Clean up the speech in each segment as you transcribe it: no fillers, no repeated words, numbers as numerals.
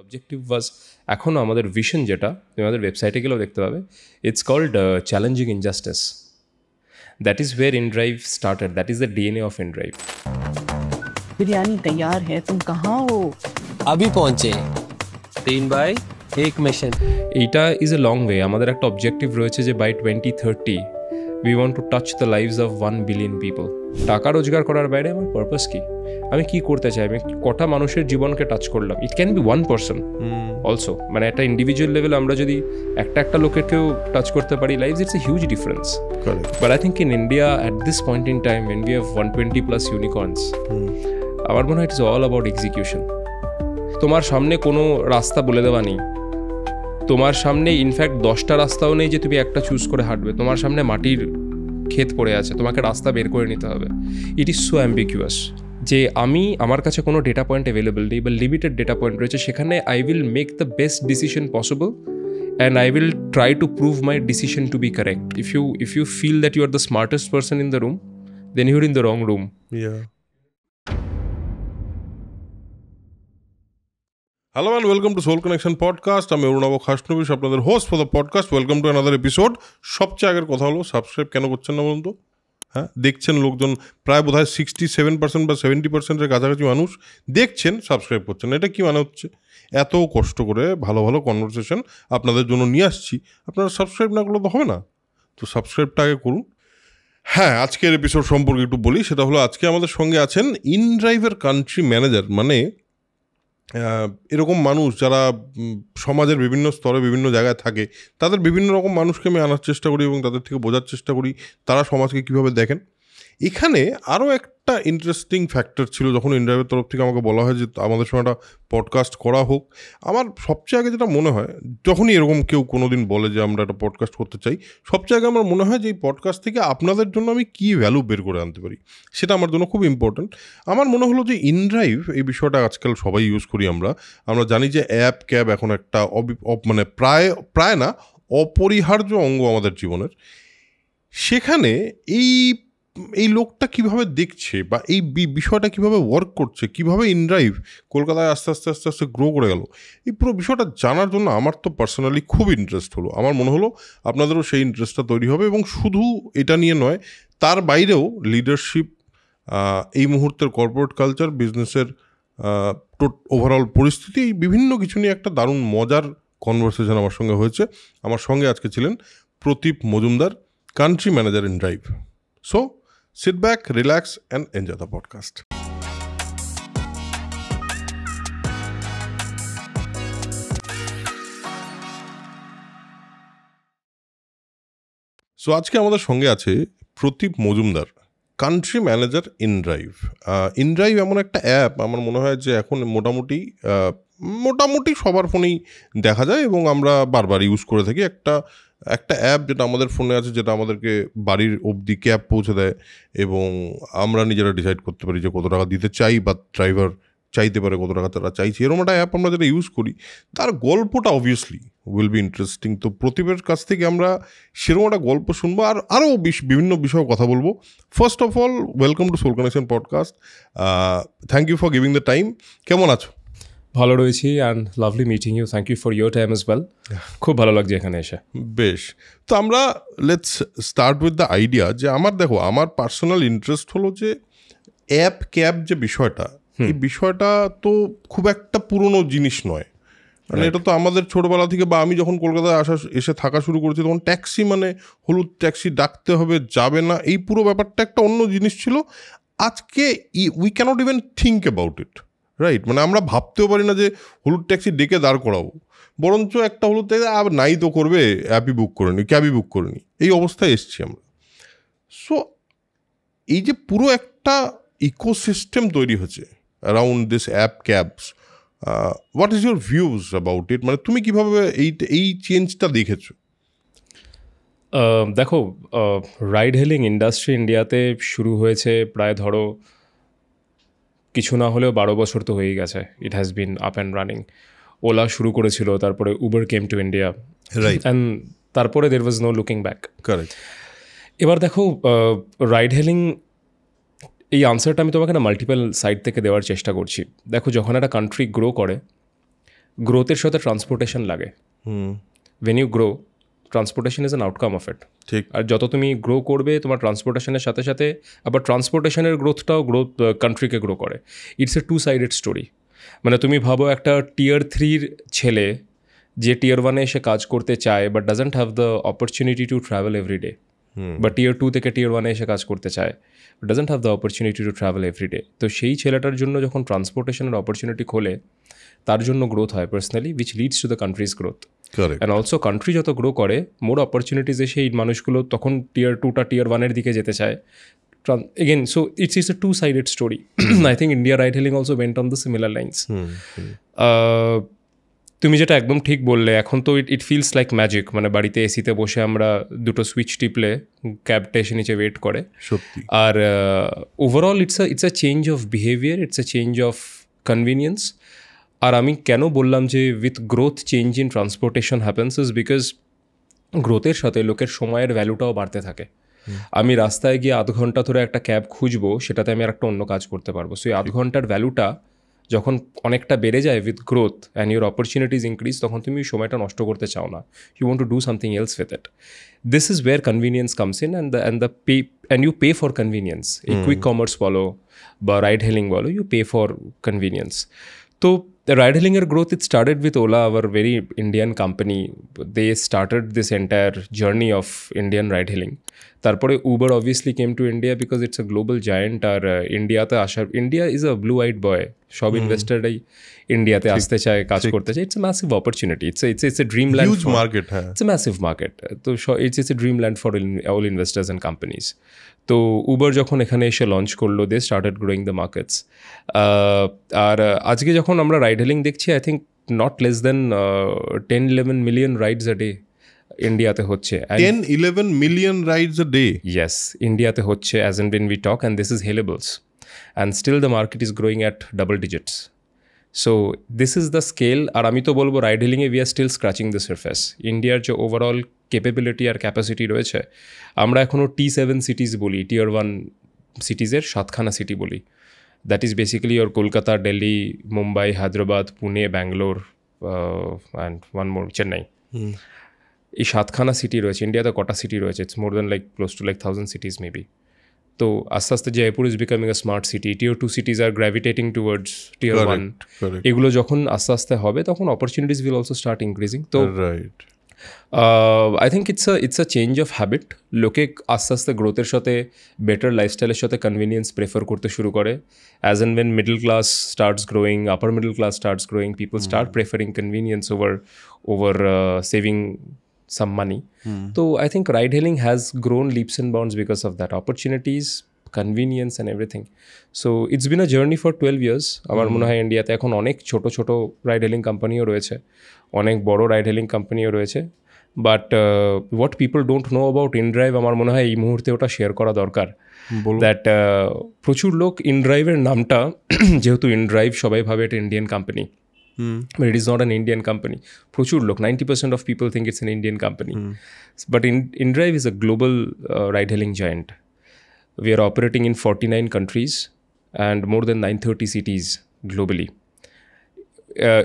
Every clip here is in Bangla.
অবজেক্টিভ ওয়াজ এখনও আমাদের ভিশন যেটা তুমি আমাদের ওয়েবসাইটে গেলেও দেখতে পাবে, it's called challenging injustice. That is where inDrive started, that is the DNA of inDrive. Biryani तैयार है, तुम कहाँ हो? अभी पहुंचे 3 बाय 1 मिशन। এইটা ইজ এ লং ওয়ে। আমাদের একটা অবজেক্টিভ রয়েছে যে by 2030 we want to touch the lives of 1 billion people. টাকা রোজগার করার বাইরে আমার পারপাস কি, আমি কি করতে চাই, আমি কটা মানুষের জীবনকে টাচ করলাম। It can be one person also, মানে একটা ইন্ডিভিজুয়াল লেভেল আমরা যদি একটা লোকেরকেও টাচ করতে পারি lives, it's a huge difference. But I think in India at this point in time when we have 120+ ইউনিকর্নস, আমার মনে হয় ইটস অল অ্যাবাউট এক্সিকিউশন। তোমার সামনে কোনো রাস্তা বলে দেওয়া নেই, তোমার সামনে ইনফ্যাক্ট 10টা রাস্তাও নেই যে তুমি একটা চুজ করে হাঁটবে। তোমার সামনে মাটির ক্ষেত পড়ে আছে, তোমাকে রাস্তা বের করে নিতে হবে। ইট ইজ সো অ্যাম্বিগুয়াস যে আমার কাছে কোনো ডেটা পয়েন্ট অ্যাভেলেবল নেই বা লিমিটেড ডেটা পয়েন্ট রয়েছে, সেখানে I will make the best decision possible and I will try to prove my decision to be correct. If you feel that you are the smartest person in the room, then you are in the wrong room. Hello and welcome to Soul Connection podcast. আমি অরুণাভ খাসনবিশ, আপনাদের host for the podcast. Welcome to another episode. সবচেয়ে আগের কথা হলো, সাবস্ক্রাইব কেন করছেন না বলুন তো? হ্যাঁ, দেখছেন লোকজন প্রায় বোধ হয় 67% বা 70%-এর কাছাকাছি মানুষ দেখছেন, সাবস্ক্রাইব করছেন না। এটা কি মানে হচ্ছে? এত কষ্ট করে ভালো ভালো কনভারসেশন আপনাদের জন্য নিয়ে আসছি, আপনারা সাবস্ক্রাইব না করলে তো হবে না। তো সাবস্ক্রাইবটা আগে করুন। হ্যাঁ, আজকের এপিসোড সম্পর্কে একটু বলি। সেটা হলো, আজকে আমাদের সঙ্গে আছেন ইনড্রাইভের কান্ট্রি ম্যানেজার, মানে এরকম মানুষ যারা সমাজের বিভিন্ন স্তরে বিভিন্ন জায়গায় থাকে, তাদের বিভিন্ন রকম মানুষকে আমি আনার চেষ্টা করি এবং তাদের থেকে বোঝার চেষ্টা করি তারা সমাজকে কীভাবে দেখেন। এখানে আরও একটা ইন্টারেস্টিং ফ্যাক্টর ছিল, যখন ইনড্রাইভের তরফ থেকে আমাকে বলা হয় যে আমাদের সঙ্গে একটা পডকাস্ট করা হোক। আমার সবচেয়ে আগে যেটা মনে হয়, যখনই এরকম কেউ কোনো দিন বলে যে আমরা একটা পডকাস্ট করতে চাই, সবচেয়ে আগে আমার মনে হয় যে এই পডকাস্ট থেকে আপনাদের জন্য আমি কী ভ্যালু বের করে আনতে পারি, সেটা আমার জন্য খুব ইম্পর্ট্যান্ট। আমার মনে হলো যে ইনড্রাইভ এই বিষয়টা আজকাল সবাই ইউজ করি। আমরা জানি যে অ্যাপ ক্যাব এখন একটা মানে প্রায় না অপরিহার্য অঙ্গ আমাদের জীবনের। সেখানে এই লোকটা কিভাবে দেখছে বা এই বিষয়টা কিভাবে ওয়ার্ক করছে, কিভাবে ইনড্রাইভ কলকাতায় আস্তে আস্তে আস্তে আস্তে গ্রো করে গেল, এই পুরো বিষয়টা জানার জন্য আমার তো পার্সোনালি খুব ইন্টারেস্ট হলো। আমার মনে হলো আপনাদেরও সেই ইন্টারেস্টটা তৈরি হবে। এবং শুধু এটা নিয়ে নয়, তার বাইরেও লিডারশিপ, এই মুহূর্তের কর্পোরেট কালচার, বিজনেসের ওভারঅল পরিস্থিতি, এই বিভিন্ন কিছু নিয়ে একটা দারুণ মজার কনভারসেশন আমার সঙ্গে হয়েছে। আমার সঙ্গে আজকে ছিলেন Pradeep Majumdar, country manager inDrive. So sit back, relax and enjoy the podcast. So আজকে আমাদের সঙ্গে আছে Pradeep Majumdar, country manager inDrive. InDrive এমন একটা অ্যাপ, আমার মনে হয় যে এখন মোটামুটি সবার ফোনেই দেখা যায় এবং আমরা বারবার ইউজ করে থাকি। একটা অ্যাপ যেটা আমাদের ফোনে আছে, যেটা আমাদেরকে বাড়ির অবধি ক্যাব পৌঁছে দেয় এবং আমরা নিজেরা ডিসাইড করতে পারি যে কত টাকা দিতে চাই বা ড্রাইভার চাইতে পারে কত টাকা তারা চাইছে। এরকম একটা অ্যাপ আমরা যেটা ইউজ করি, তার গল্পটা অবভিয়াসলি উইল বি ইন্টারেস্টিং। তো প্রদীপের কাছ থেকে আমরা সেরকম একটা গল্প শুনবো আর আরও বিভিন্ন বিষয়ে কথা বলবো। First of all, welcome to soul connection podcast. Thank you for giving the time. কেমন আছো? ভালো রয়েছি, and lovely meeting you. Thank you for your time as well. খুব ভালো লাগছে এখানে এসে। বেশ, তো আমরা let's start with the idea যে আমার পার্সোনাল ইন্টারেস্ট হলো যে অ্যাপ ক্যাব যে বিষয়টা, এই বিষয়টা তো খুব একটা পুরনো জিনিস নয়। মানে এটা তো আমাদের ছোটোবেলা থেকে, বা আমি যখন কলকাতায় এসে থাকা শুরু করেছি, তখন ট্যাক্সি মানে হলুদ ট্যাক্সি, ডাকতে হবে, যাবে না, এই পুরো ব্যাপারটা একটা অন্য জিনিস ছিল। আজকে we can't even think about it, right? মানে আমরা ভাবতেও পারি না যে হলুদ ট্যাক্সি ডেকে দাঁড় করাবো, বরঞ্চ একটা হলুদ ট্যাক্সি নাই তো করবে, ক্যাবই বুক করে নি, এই অবস্থায় এসছি আমরা। সো এই যে পুরো একটা ইকোসিস্টেম তৈরি হচ্ছে around this app cabs, what is your views about it? মানে তুমি কীভাবে এই চেঞ্জটা দেখেছো? দেখো, রাইড হেলিং ইন্ডাস্ট্রি ইন্ডিয়াতে শুরু হয়েছে প্রায় ধরো কিছু না হলেও 12 বছর তো হয়েই গেছে। It has been up and running. Ola শুরু করেছিল, তারপরে Uber came to India, right, and তারপরে there was no looking back. Correct. এবার দেখো, রাইড হেলিং, এই আনসারটা আমি তোমাকে না মাল্টিপল সাইড থেকে দেওয়ার চেষ্টা করছি। দেখো, যখন একটা কান্ট্রি গ্রো করে, গ্রোথের সাথে ট্রান্সপোর্টেশন লাগে। When you grow, transportation is an outcome of it. ঠিক। আর যত তুমি গ্রো করবে তোমার ট্রান্সপোর্টেশনের সাথে সাথে আবার ট্রান্সপোর্টেশনের গ্রোথটাও কান্ট্রিকে গ্র করে। It's a 2-sided story. মানে তুমি ভাবো একটা টিয়ার 3 ছেলে যে টিয়ার 1 এসে কাজ করতে চায় but doesn't have the opportunity to travel every day, বা টিয়ার 2 থেকে টিয়ার 1 এসে কাজ করতে চায় doesn't have the opportunity to travel every day. তো সেই ছেলেটার জন্য যখন ট্রান্সপোর্টেশনের অপরচুনিটি খোলে তার জন্য গ্রোথ হয় personally, which leads to the countries growth. And also country যত গ্রো করে মোর অপরচুনিটিস এসে এই মানুষগুলো তখন টিয়ার 2টা টিয়ার 1-এর দিকে যেতে চায় again. So it's a 2-sided story. I think India ride hailing also went on the similar lines. তুমি যেটা একদম ঠিক বললে, এখন তো ইট ফিলস লাইক ম্যাজিক। মানে বাড়িতে এসিতে বসে আমরা দুটো সুইচ টিপলে ক্যাবটা এসে নিচে ওয়েট করে। সত্যি। আর overall it's a change of behaviour, it's a change of convenience. আর আমি কেন বললাম যে with growth change in transportation happens is because গ্রোথের সাথে লোকের সময়ের ভ্যালুটাও বাড়তে থাকে। আমি রাস্তায় গিয়ে 0.5 ঘন্টা ধরে একটা ক্যাব খুঁজবো, সেটাতে আমি আর একটা অন্য কাজ করতে পারবো। সো এই 0.5 ঘন্টার ভ্যালুটা যখন অনেকটা বেড়ে যায় with growth and your opportunities increase, তখন তুমি সময়টা নষ্ট করতে চাও না। You want to do something else with it. This is where convenience comes in and you pay for convenience. এই কুইক কমার্স বলো বা রাইড হেলিং বলো, ইউ পে ফর কনভিনিয়েন্স। তো রাইড হেলিংয়ের growth it started with Ola, our very Indian company. They started this entire journey of Indian ride hailing. তারপরে Uber obviously came to India because it's a global giant. আর ইন্ডিয়াতে আসার, India is a blue eyed boy, সব ইনভেস্টাররাই ইন্ডিয়াতে আসতে চায়, কাজ করতে চায়। It's a massive opportunity, it's a dream land, huge market. হ্যাঁ, ইটস এ ম্যাসিভ মার্কেট। তো it's a dream land for all investors and companies. তো উবার যখন এখানে এসে লঞ্চ করলো, they started growing the markets. আর আজকে যখন আমরা রাইড হেলিং দেখছি, I think not less than 10-11 million rides a day ইন্ডিয়াতে হচ্ছে। 10-11 million rides a day. Yes, ইন্ডিয়াতে হচ্ছে as and when we talk, and this is hailables. And still the market is growing at double digits. So this is the scale. আর আমি তো বলবো ride হেলিংয়ে we are still scratching the surface. ইন্ডিয়ার যে ওভারঅল ক্যাপাবিলিটি আর ক্যাপাসিটি রয়েছে, আমরা এখনও T7 সিটিজ বলি, টিয়ার 1 সিটিজের 7খানা সিটি বলি। That is basically or Kolkata, Delhi, Mumbai, Hyderabad, Pune, Bangalore and one more Chennai. এই 7খানা সিটি রয়েছে। ইন্ডিয়াতে কটা সিটি রয়েছে? It's more than like close to like 1000 cities maybe. তো আস্তে আস্তে Jaipur is becoming a smart city, tier 2 cities are gravitating towards tier 1। এগুলো যখন আস্তে আস্তে হবে তখন opportunities will also start increasing. তো right, I think it's a change of habit. লোকে আস্তে আস্তে গ্রোথের সাথে বেটার লাইফস্টাইলের সাথে কনভিনিয়েন্স প্রেফার করতে শুরু করে। As and when middle class starts growing, upper middle class starts growing, people start preferring convenience over saving some money. So I think ride hailing has grown leaps and bounds because of that, opportunities, convenience and everything. So it's been a journey for 12 years. আমার মনে হয় ইন্ডিয়াতে এখন অনেক ছোট ছোট রাইড হেলিং কোম্পানিও রয়েছে, অনেক বড় রাইড হেলিং কোম্পানিও রয়েছে। But what people don't know about inDrive, আমার মনে হয় এই মুহূর্তে ওটা শেয়ার করা দরকার। দ্যাট প্রচুর লোক ইনড্রাইভের নামটা, যেহেতু ইনড্রাইভ সবাই ভাবে এটা Indian company, but it is not an Indian company. প্রচুর লোক, 90% of people think it's an Indian company. But InDrive is a global ride-hailing giant. We are operating in 49 countries and more than 930 cities globally.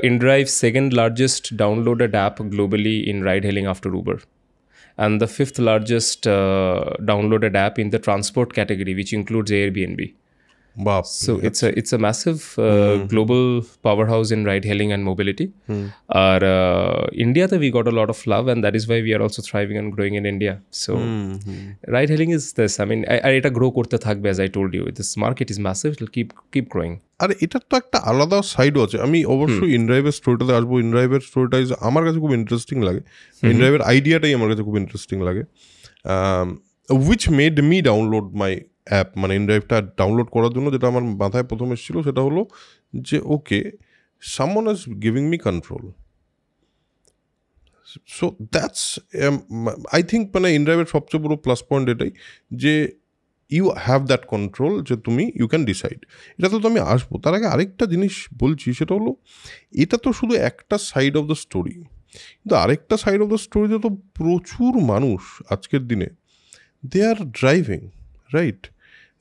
InDrive's second largest downloaded app globally in ride-hailing after Uber. And the 5th largest downloaded app in the transport category, which includes Airbnb. So it's a massive global powerhouse in ride hailing and mobility. Our India, we got a lot of love, and that is why we are also thriving and growing in India. So ride hailing is this. I mean, এটা grow করতে থাকবে, as I told you. This market is massive. It will keep growing. আর এটার তো একটা আলাদা সাইডও আছে। আমি অবশ্যই ইনড্রাইভের স্টোরিটাতে আসবো। ইনড্রাইভের স্টোরিটা আমার কাছে খুব ইন্টারেস্টিং লাগে। ইনড্রাইভের আইডিয়াটাই আমার কাছে খুব ইন্টারেস্টিং লাগে। Which made me download my app. মানে ইনড্রাইভটা ডাউনলোড করার জন্য যেটা আমার মাথায় প্রথম এসেছিলো সেটা হলো যে okay, someone is giving me control. So that's I think মানে ইনড্রাইভের সবচেয়ে বড়ো প্লাস পয়েন্ট এটাই যে ইউ হ্যাভ দ্যাট কন্ট্রোল, যে তুমি ইউ ক্যান ডিসাইড। এটা তো আমি আসবো, তার আগে আরেকটা জিনিস বলছি, সেটা হলো এটা তো শুধু একটা সাইড অফ দ্য স্টোরি, কিন্তু আরেকটা সাইড অফ দ্য স্টোরিতে তো প্রচুর মানুষ আজকের দিনে দে আর ড্রাইভিং, রাইট?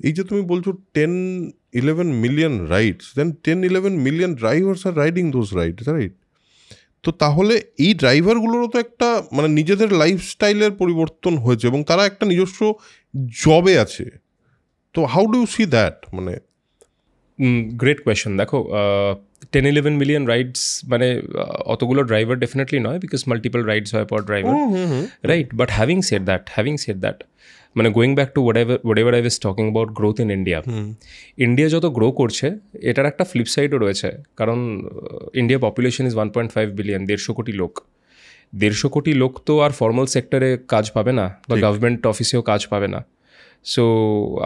এই যে তুমি বলছো 10-11 million rides, then 10-11 million drivers are riding those rides, right? তো তাহলে এই ড্রাইভারগুলোরও তো একটা মানে নিজেদের লাইফস্টাইলের পরিবর্তন হয়েছে এবং তারা একটা নিজস্ব জবে আছে। তো how do you see that? মানে গ্রেট কোয়েশ্চেন। দেখো 10-11 মিলিয়ন রাইডস মানে অতগুলো ড্রাইভার ডেফিনেটলি নয়, বিকজ মাল্টিপল রাইডস হয় পর driver, right? But having said that মানে going back to whatever I was talking about growth in India যত গ্রো করছে এটার একটা ফ্লিপ সাইডও রয়েছে, কারণ ইন্ডিয়া পপুলেশন ইজ 1.5 বিলিয়ন, 150 কোটি লোক। 150 কোটি লোক তো আর ফর্মাল সেক্টরে কাজ পাবে না বা গভর্নমেন্ট অফিসেও কাজ পাবে না। সো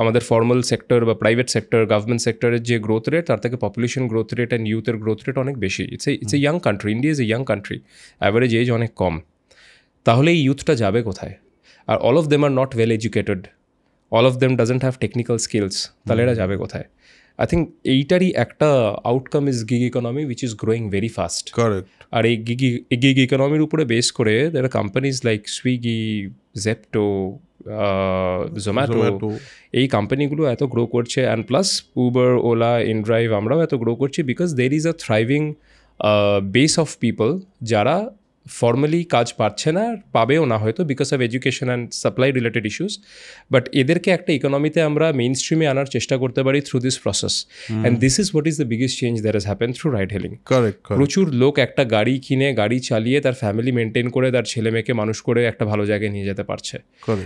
আমাদের ফর্মাল সেক্টর বা প্রাইভেট সেক্টর, গভর্নমেন্ট সেক্টরের যে গ্রোথ রেট তার থেকে পপুলেশন গ্রোথ রেট অ্যান্ড ইউথের গ্রোথ রেট অনেক বেশি। It's a young country, India is a young country, average age অনেক কম। তাহলে এই ইউথটা যাবে কোথায়? আর all of them are not well educated, all of them doesn't have technical skills, তাহলে এরা যাবে কোথায়? আই থিঙ্ক এইটারই একটা outcome is gig economy which is growing very fast. Correct. আর এই গিগ ইকোনমির উপরে বেস করে there are companies like Swiggy, Zepto, Zomato, এই কোম্পানিগুলো এত গ্রো করছে। And plus Uber, Ola, inDrive, আমরাও এত গ্রো করছি because there is a thriving base of people যারা ফর্মালি কাজ পাচ্ছে না, পাবেও না হয়তো because of education and supply related issues. But এদেরকে একটা ইকোনমিতে আমরা মেইন স্ট্রিমে আনার চেষ্টা করতে পারি through this process. And this is what is the biggest change that has happen through ride healing. প্রচুর লোক একটা গাড়ি কিনে, গাড়ি চালিয়ে তার ফ্যামিলি মেনটেন করে, তার ছেলে মেয়েকে মানুষ করে একটা ভালো জায়গায় নিয়ে যেতে পারছে।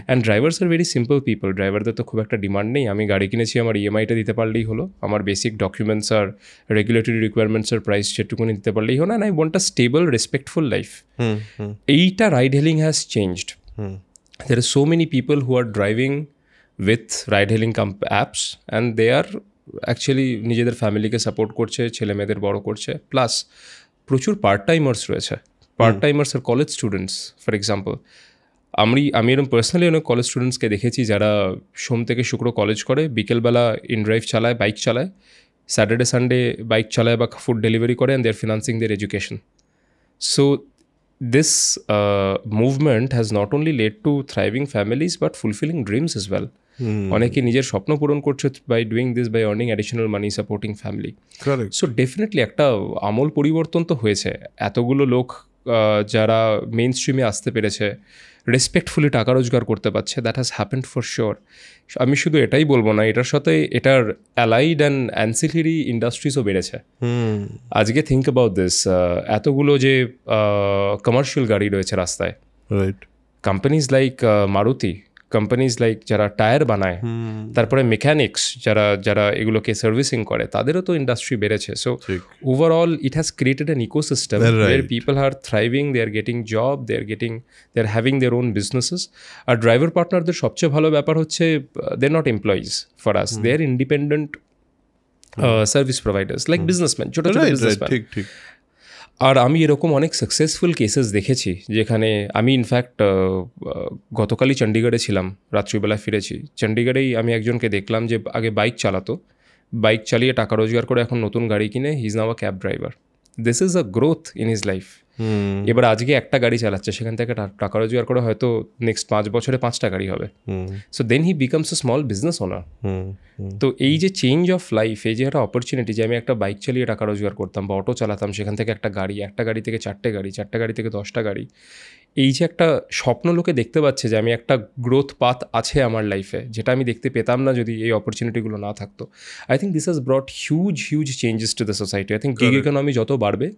And drivers are very simple people. ড্রাইভারদের তো খুব একটা ডিমান্ড নেই। আমি গাড়ি কিনেছি, আমার ইএমআইটা দিতে পারলেই হলো, আমার বেসিক ডকুমেন্টস আর রেগুলেটরি রিকোয়ারমেন্টসের প্রাইস সেটুকুনি দিতে পারলেই হলো। And I want a stable respectful life. এইটা ride hailing has changed. There are so many people who are driving with ride hailing apps and they are actually নিজেদের ফ্যামিলিকে সাপোর্ট করছে, ছেলে মেয়েদের বড় করছে। প্লাস প্রচুর পার্ট টাইমার্স রয়েছে, পার্ট টাইমার্স আর কলেজ স্টুডেন্টস। ফর এক্সাম্পল আমি এরকম পার্সোনালি অনেক কলেজ স্টুডেন্টসকে দেখেছি যারা সোম থেকে শুক্র কলেজ করে, বিকেলবেলা ইনড্রাইভ চালায়, বাইক চালায়, স্যাটারডে সানডে বাইক চালায় বা ফুড ডেলিভারি করে, and they are financing their education. So this movement has not only led to thriving families but fulfilling dreams as well. অনেকে নিজের স্বপ্ন পূরণ করছে by doing this, by earning additional money, supporting family. Correct. So definitely একটা আমূল পরিবর্তন তো হয়েছে। এতগুলো লোক যারা মেইন স্ট্রিমে আসতে পেরেছে, রেসপেক্টফুলি টাকা রোজগার করতে পারছে, that has happened for sure. আমি শুধু এটাই বলবো না, এটার সাথে এটার অ্যালাইড অ্যান্ড অ্যান্সিলারি ইন্ডাস্ট্রিজও বেড়েছে। আজকে থিঙ্ক অ্যাবাউট দিস, এতগুলো যে কমার্শিয়াল গাড়ি রয়েছে রাস্তায়, right, companies like Maruti, companies like যারা টায়ার বানায়, তারপরে মেকানিক্স যারা এগুলোকে সার্ভিসিং করে, তাদেরও তো ইন্ডাস্ট্রি বেড়েছে। So overall it has created an ecosystem where people are thriving, they are getting job, they are having their own businesses. আর ড্রাইভার পার্টনারদের সবচেয়ে ভালো ব্যাপার হচ্ছে they are not employees for us, they are independent service providers like businessman, ছোটো ছোটো বিজনেসম্যান। আর আমি এরকম অনেক সাকসেসফুল কেসেস দেখেছি যেখানে আমি ইনফ্যাক্ট গতকালই চণ্ডীগড়ে ছিলাম, রাত্রিবেলায় ফিরেছি। চণ্ডীগড়েই আমি একজনকে দেখলাম যে আগে বাইক চালাতো, বাইক চালিয়ে টাকা রোজগার করে এখন নতুন গাড়ি কিনে he is now a cab driver. This is a growth in his life. এবার আজকে একটা গাড়ি চালাচ্ছে, সেখান থেকে টাকা রোজগার করে হয়তো নেক্সট 5 বছরে 5টা গাড়ি হবে। So then he becomes a small business owner. তো এই যে চেঞ্জ অফ লাইফ, এই যে একটা অপরচুনিটি যে আমি একটা বাইক চালিয়ে টাকা রোজগার করতাম বা অটো চালাতাম, সেখান থেকে একটা গাড়ি থেকে 4টে গাড়ি, 4টে গাড়ি থেকে 10টা গাড়ি, এই যে একটা স্বপ্ন লোকে দেখতে পাচ্ছে যে আমি একটা গ্রোথ পাথ আছে আমার লাইফে, যেটা আমি দেখতে পেতাম না যদি এই অপরচুনিটিগুলো না থাকতো। I think this has brought huge changes to the society. I think gig economy যত বাড়বে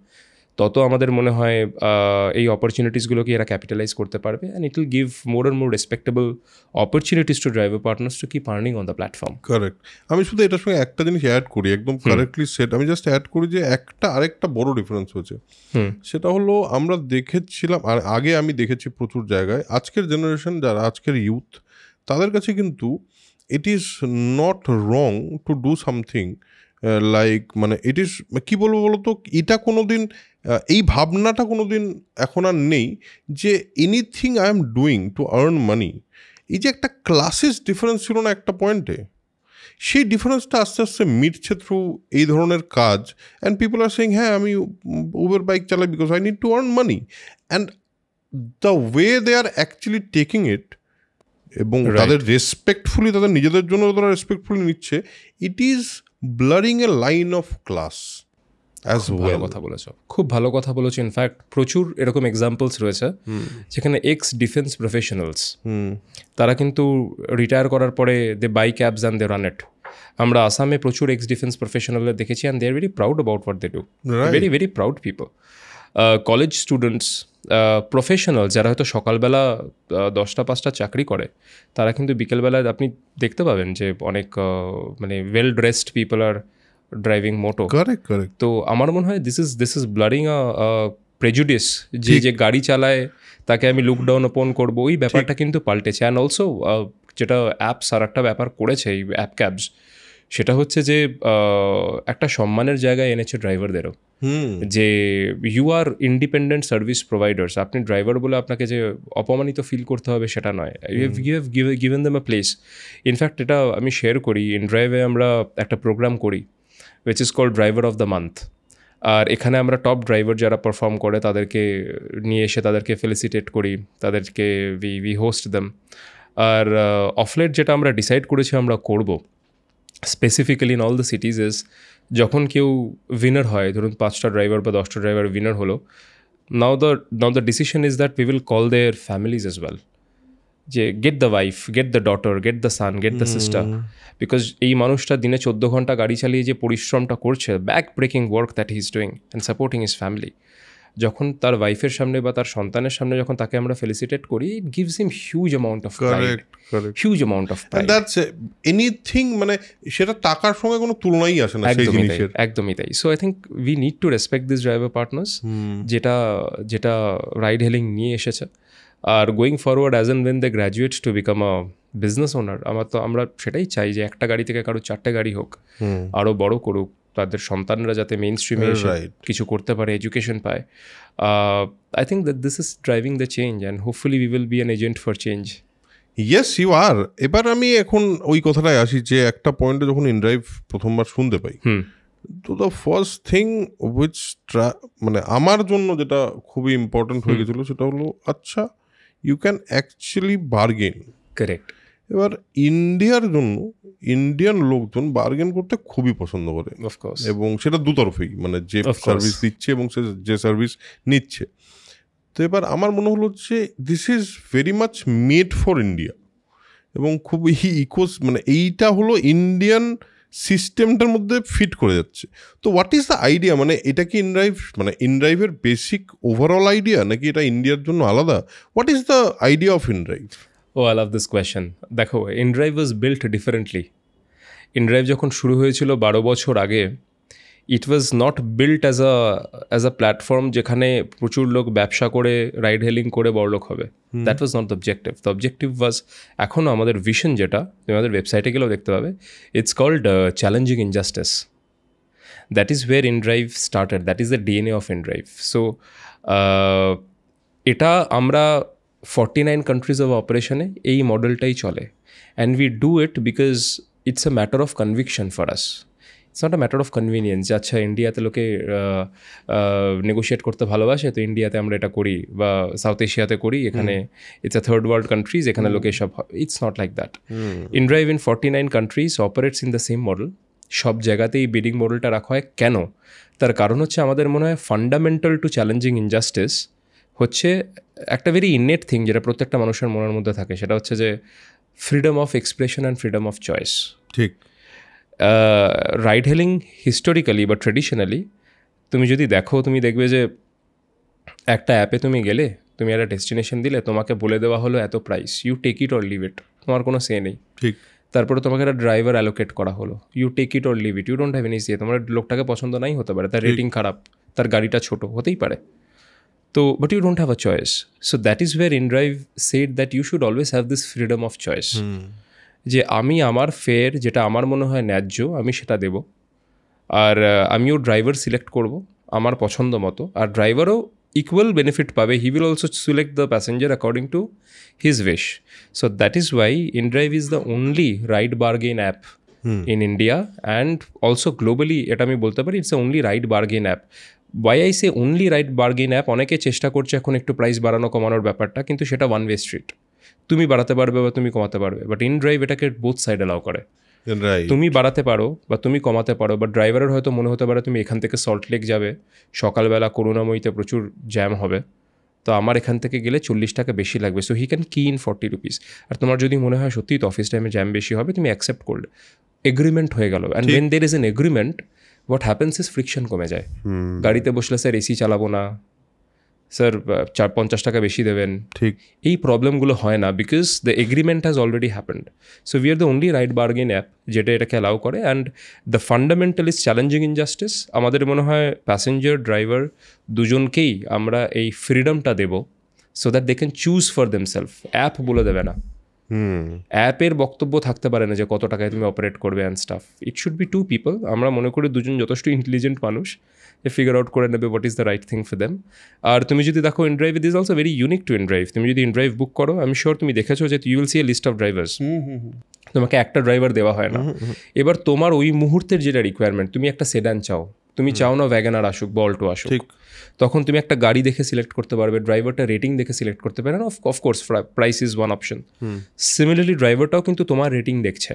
তত আমাদের মনে হয় এই অপরচুনিটিসগুলোকে এরা ক্যাপিটালাইজ করতে পারবে, and it will give more and more respectable opportunities two driver partners to keep earning on the platform. Correct. আমি শুধু এটার সঙ্গে একটা জিনিস অ্যাড করি, একদম কারেক্টলি সেট। আমি জাস্ট অ্যাড করি যে আরেকটা বড় ডিফারেন্স হচ্ছে, সেটা হলো আমরা দেখেছিলাম, আর আগে আমি দেখেছি প্রচুর জায়গায়, আজকের জেনারেশন যারা, আজকের ইউথ, তাদের কাছে কিন্তু ইট is not wrong two do something like, মানে ইট ইজ, কী বলবো বলতো, এটা কোনো দিন এই ভাবনাটা কোনো দিন এখন আর নেই যে anything I am doing two earn মানি। এই যে একটা ক্লাসেস ডিফারেন্স ছিল না একটা পয়েন্টে, সেই ডিফারেন্সটা আস্তে আস্তে মিটছে থ্রু এই ধরনের কাজ। অ্যান্ড পিপল আর সেইং হ্যাঁ আমি উবের বাইক চালাই because I need to earn money, and the way they are actually taking it, এবং তাদের রেসপেক্টফুলি, তাদের নিজেদের জন্য তারা রেসপেক্টফুলি নিচ্ছে, it is blurring a line of class. As খুব ভালো ওয়েল। কথা বলেছো, খুব ভালো কথা বলেছো। ইনফ্যাক্ট প্রচুর এরকম এক্সাম্পলস রয়েছে যেখানে এক্স ডিফেন্স প্রফেশনালস তারা কিন্তু রিটায়ার করার পরে they buy cabs and they run it. আমরা আসামে প্রচুর এক্স ডিফেন্স প্রফেশনালদের দেখেছি and they are very proud about what they do, very very proud people. College students, professional যারা হয়তো সকালবেলা 10টা-5টা চাকরি করে, তারা কিন্তু বিকেলবেলায় আপনি দেখতে পাবেন যে অনেক মানে well dressed people are driving moto. Correct correct. তো আমার মনে হয় this is blurring a prejudice, যে গাড়ি চালায় তাকে আমি লুক ডাউন ওপন করবো, ওই ব্যাপারটা কিন্তু পাল্টেছে। অ্যান্ড অলসো যেটা অ্যাপস আর একটা ব্যাপার করেছে এই অ্যাপ ক্যাবস, সেটা হচ্ছে যে একটা সম্মানের জায়গায় এনেছে ড্রাইভারদেরও, যে you are independent service providers. আপনি ড্রাইভার বলে আপনাকে যে অপমানিত ফিল করতে হবে সেটা নয়, you have given them a place. In fact এটা আমি শেয়ার করি, ইন ড্রাইভে আমরা একটা প্রোগ্রাম করি which is called driver of the month. আর এখানে আমরা টপ ড্রাইভার যারা পারফর্ম করে তাদেরকে নিয়ে এসে তাদেরকে ফেলিসিটেট করি, তাদেরকে উই হোস্ট দেম। আর অফলেট যেটা আমরা ডিসাইড করেছি আমরা করব specifically in all the সিটিজ is, যখন কেউ উইনার হয়, ধরুন 5টা ড্রাইভার বা 10টা ড্রাইভার উইনার হলো, now the decision is that we will call their families as well, যে get the wife, get the daughter, get the son, get the sister. Because এই মানুষটা দিনে 14 ঘন্টা গাড়ি চালিয়ে যে পরিশ্রমটা করছে, back breaking work that he is doing and supporting his family, যখন তার ওয়াইফের সামনে বা তার সন্তানের সামনে যখন তাকে আমরা ফেলিসিটেট করি, it gives him huge amount of pride, huge amount of pride. That's anything, মানে সেটা টাকার সঙ্গে কোনো তুলনাই আসে না সেই জিনিসের। একদমই তাই। So I think we need to respect this driver partners, যেটা রাইড হেলিং নিয়ে এসেছে। আর going forward as and when they graduate to become a business owner, আমরা সেটাই চাই যে একটা গাড়ি থেকে কারো 4টে গাড়ি হোক, আরও বড় করুক, তাদের সন্তানরা যাতে মেইন স্ট্রিমে এসে কিছু করতে পারে, এডুকেশন পায়। I think that this is driving the change and hopefully we will be an agent for change. Yes you are. এবার আমি এখন ওই কথাটায় আসি যে একটা পয়েন্টে যখন ইনড্রাইভ প্রথমবার শুনতে পাই, তো দ্য ফার্স্ট থিং উইচ মানে আমার জন্য যেটা খুবই ইম্পর্টেন্ট হয়ে গেছিলো সেটা হলো, আচ্ছা you can actually bargain. Correct. এবার ইন্ডিয়ার জন্য ইন্ডিয়ান লোকজন বার্গেন করতে খুবই পছন্দ করে, অফকোর্স, এবং সেটা দুতরফেই, মানে যে সার্ভিস দিচ্ছে এবং সে যে সার্ভিস নিচ্ছে। তো এবার আমার মনে হলো যে this is very much made for India, এবং খুবই মানে এইটা হলো ইন্ডিয়ান সিস্টেমটার মধ্যে ফিট করে যাচ্ছে। তো হোয়াট ইজ দ্য আইডিয়া, মানে এটা কি ইনড্রাইভ, মানে ইনড্রাইভের বেসিক ওভারঅল আইডিয়া, নাকি এটা ইন্ডিয়ার জন্য আলাদা? What is the idea of inDrive? I love this question. দেখো, inDrive was built differently. InDrive যখন শুরু হয়েছিল 12 বছর আগে, it was not built as a platform যেখানে প্রচুর লোক ব্যবসা করে রাইড হেলিং করে বড়লোক হবে। That was not the objective. The objective was, এখনও আমাদের ভিশন যেটা, তুমি আমাদের ওয়েবসাইটে গেলেও দেখতে পাবে, it's called challenging injustice. That is where inDrive started, that is the DNA of inDrive. So এটা আমরা 49 কান্ট্রিজ অফ অপারেশনে এই মডেলটাই চলে, and we do it because it's a matter of conviction for us. It's not a matter of convenience, যে আচ্ছা ইন্ডিয়াতে লোকে নেগোশিয়েট করতে ভালোবাসে তো ইন্ডিয়াতে আমরা এটা করি, বা সাউথ এশিয়াতে করি, এখানে it's a third world countries, এখানে লোকে সব, it's not like that. InDrive in 49 countries operates in the same model. সব জায়গাতেই বিডিং মডেলটা রাখা হয়। কেন? তার কারণ হচ্ছে আমাদের মনে হয় ফান্ডামেন্টাল টু চ্যালেঞ্জিং ইনজাস্টিস হচ্ছে একটা ভেরি ইননেট থিং যেটা প্রত্যেকটা মানুষের মনের মধ্যে থাকে, সেটা হচ্ছে যে freedom of expression and freedom of choice. ঠিক। রাইড হেলিং হিস্টোরিক্যালি বা ট্রেডিশনালি তুমি যদি দেখো, তুমি দেখবে যে একটা অ্যাপে তুমি গেলে, তুমি একটা ডেস্টিনেশন দিলে, তোমাকে বলে দেওয়া হলো এত price, you take it or leave it, তোমার কোনো সে নেই। ঠিক। তারপরে তোমাকে একটা ড্রাইভার অ্যালোকেট করা হলো, you take it or leave it, you don't have any say. তোমার লোকটাকে পছন্দ নাই হতে পারে, তার রেটিং খারাপ, তার গাড়িটা ছোট হতেই পারে, তো but you don't have a choice. So that is where inDrive said that you should always have this freedom of choice, যে আমি আমার ফেয়ার যেটা আমার মনে হয় ন্যায্য আমি সেটা দেব, আর আমিও ড্রাইভার সিলেক্ট করব আমার পছন্দ মতো, আর ড্রাইভারও ইকুয়াল বেনিফিট পাবে। He will also select the passenger according to his wish. So that is why inDrive is the only ride bargain app in India and also globally. এটা আমি বলতে পারি it's the only ride bargain app. Why I say only ride bargain app, অনেকে চেষ্টা করছে এখন একটু প্রাইস বাড়ানো কমানোর ব্যাপারটা, কিন্তু সেটা ওয়ান ওয়ে স্ট্রিট। তুমি বাড়াতে পারবে বা তুমি কমাতে পারবে, বাট ইনড্রাইভ এটাকে বোথ সাইড অ্যালাউ করে। রাইট তুমি বাড়াতে পারো বা তুমি কমাতে পারো, বা ড্রাইভারের হয়তো মনে হতে পারে তুমি এখান থেকে সল্ট লেক যাবে, সকালবেলা করুণাময়ীতে প্রচুর জ্যাম হবে, তো আমার এখান থেকে গেলে 40 টাকা বেশি লাগবে, সো হি ক্যান কি ইন 40 রুপিস। আর তোমার যদি মনে হয় সত্যিই তো অফিস টাইমে জ্যাম বেশি হবে, তুমি অ্যাকসেপ্ট করলে, এগ্রিমেন্ট হয়ে গেল। And when there is an agreement, what happens is friction কমে যায়। গাড়িতে বসলে স্যার এসি চালাবো না, স্যার 50 টাকা বেশি দেবেন, ঠিক এই প্রবলেমগুলো হয় না, because the agreement has already happened. So we are the only right bargain app যেটা এটাকে অ্যালাউ করে। And the fundamental is challenging injustice. আমাদের মনে হয় প্যাসেঞ্জার ড্রাইভার দুজনকেই আমরা এই ফ্রিডমটা দেব, so that they can choose for themselves. App বলে দেবে না, অ্যাপের বক্তব্য থাকতে পারে না যে কত টাকায় তুমি অপারেট করবে and stuff. It should be to people. আমরা মনে করি দুজন যথেষ্ট ইন্টেলিজেন্ট মানুষ, এ ফিগার আউট করে নেবে what is the right thing for them. আর তুমি যদি দেখো inDrive it is also very unique to inDrive. তুমি যদি ইনড্রাইভ বুক করো, আমি শিওর তুমি দেখেছো যে you will see a list of drivers, তোমাকে একটা ড্রাইভার দেওয়া হয় না। এবার তোমার ওই মুহূর্তের যেটা রিকোয়ারমেন্ট, তুমি একটা সেডান চাও, তুমি চাও না ওয়াগনার আসুক বা অল্টো আসুক, তখন তুমি একটা গাড়ি দেখে সিলেক্ট করতে পারবে, ড্রাইভারটা রেটিং দেখে সিলেক্ট করতে পারবে না। Of course price is one option. Similarly ড্রাইভারটাও কিন্তু তোমার রেটিং দেখছে,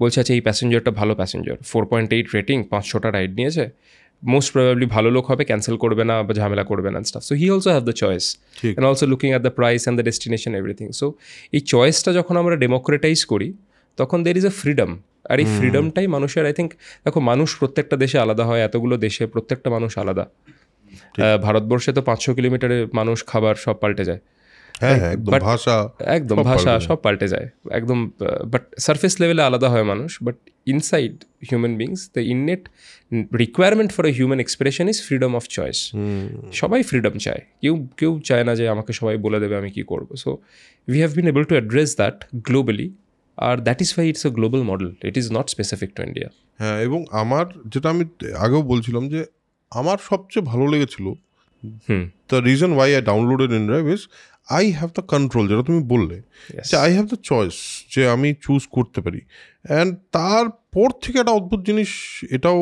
বলছে আচ্ছা এই প্যাসেঞ্জারটা ভালো প্যাসেঞ্জার, 4.8 রেটিং, 500টা রাইড নিয়েছে, মোস্ট প্রবাবলি ভালো লোক হবে, ক্যান্সেল করবে না বা ঝামেলা করবে না staff. So he also have the choice and also looking at the price and the destination everything. So এই চয়েসটা যখন আমরা ডেমোক্রেটাইজ করি, তখন দের ইজ এ ফ্রিডম। আর এই ফ্রিডমটাই মানুষের, আই থিঙ্ক, দেখো মানুষ প্রত্যেকটা দেশে আলাদা হয়, এতগুলো দেশে প্রত্যেকটা মানুষ আলাদা। ভারতবর্ষে তো 500 কিলোমিটারে মানুষ, খাবার সব পাল্টে যায়, একদম ভাষা সব পাল্টে যায় একদম। বাট সারফেস লেভেলে আলাদা হয় মানুষ, but inside human beings the innate requirement for a human expression is freedom of choice. সবাই ফ্রিডম চায়, কেউ চায় না যে আমাকে সবাই বলে দেবে আমি কী করবো। So we have been able to address that globally, আর that is why it's a global model, it is not specific to India. হ্যাঁ, এবং আমার যেটা আমি আগেও বলছিলাম যে আমার সবচেয়ে ভালো লেগেছিল, the reason why I downloaded inDrive is I have the control, যেটা তুমি বললে যে আই হ্যাভ দ্য চয়েস, যে আমি চুজ করতে পারি। অ্যান্ড তারপর থেকে একটা অদ্ভুত জিনিস, এটাও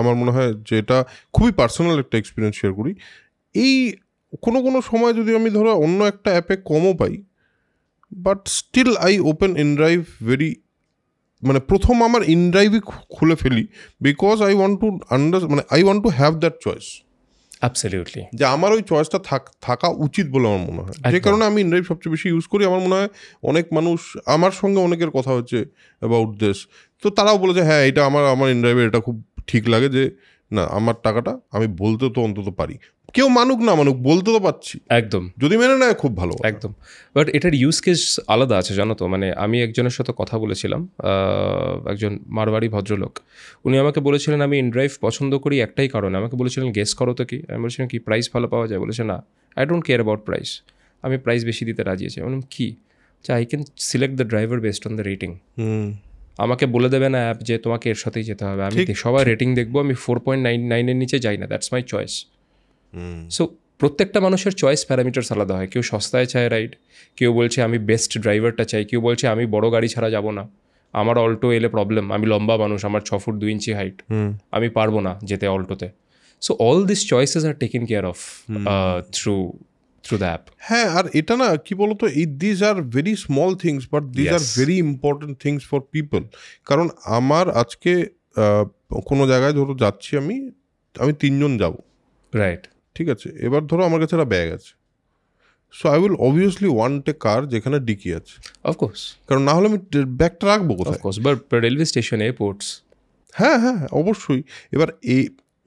আমার মনে হয় যে এটা খুবই পার্সোনাল একটা এক্সপিরিয়েন্স শেয়ার করি। এই কোনো সময় যদি আমি ধরো অন্য একটা অ্যাপে কমও পাই, but still I open inDrive very, মানে প্রথম আমার ইনড্রাইভই খুলে ফেলি, because I want to I want to have that choice. Absolutely, যে আমার ওই চয়েসটা থাকা উচিত বলে আমার মনে হয়, যে কারণে আমি ইনড্রাইভ সবচেয়ে বেশি ইউজ করি। আমার মনে হয় অনেক মানুষ, আমার সঙ্গে অনেকের কথা হচ্ছে অ্যাবাউট দিস, তো তারাও বলেছে হ্যাঁ এটা আমার ইনড্রাইভে এটা খুব ঠিক লাগে, যে না আমার টাকাটা আমি বলতে তো অন্তত পারি, কেউ মানুক না মানুক বলতে তো পারছি, একদম, যদি মেনে নেয় খুব ভালো, একদম। বাট এটার ইউজ কেস আলাদা আছে জানো তো। মানে আমি একজনের সাথে কথা বলেছিলাম, একজন মারওয়াড়ি ভদ্রলোক, উনি আমাকে বলেছিলেন আমি ইনড্রাইভ পছন্দ করি একটাই কারণে। আমাকে বলেছিলেন গেস করো তো কি, আমি বলেছিলাম কি প্রাইস ভালো পাওয়া যায়, বলেছে না I don't care about price, আমি প্রাইস বেশি দিতে রাজি আছি। আমি বললাম কি, আচ্ছা I can select the driver based on the rating. আমাকে বলে দেবে না অ্যাপ যে তোমাকে এর সাথেই যেতে হবে, আমি সবার রেটিং দেখবো, আমি 4.99 নিচে যাই না, দ্যাটস মাই চয়েস। সো প্রত্যেকটা মানুষের চয়েস প্যারামিটার্স আলাদা হয়। কেউ সস্তায় চায় রাইড, কেউ বলছে আমি বেস্ট ড্রাইভারটা চাই, কেউ বলছে আমি বড় গাড়ি ছাড়া যাব না, আমার অল্টো এলে প্রবলেম, আমি লম্বা মানুষ, আমার 6 ফুট 2 ইঞ্চি হাইট, আমি পারবো না যেতে অল্টোতে। So all this choices are taken care of through the app. হ্যাঁ, আর এটা না কি বলতো, these are very small things, but these are very important things for people. কারণ আমার আজকে কোনো জায়গায় ধরো যাচ্ছি, আমি 3 জন যাব, রাইট, ঠিক আছে, এবার ধরো আমার কাছে একটা ব্যাগ আছে, so I will obviously want a car যেখানে ডিকি আছে, অফকোর্স, কারণ না হলে আমি ব্যাগটা রাখবো কোথায়? Of course, but railway station, airports, হ্যাঁ হ্যাঁ অবশ্যই। এবার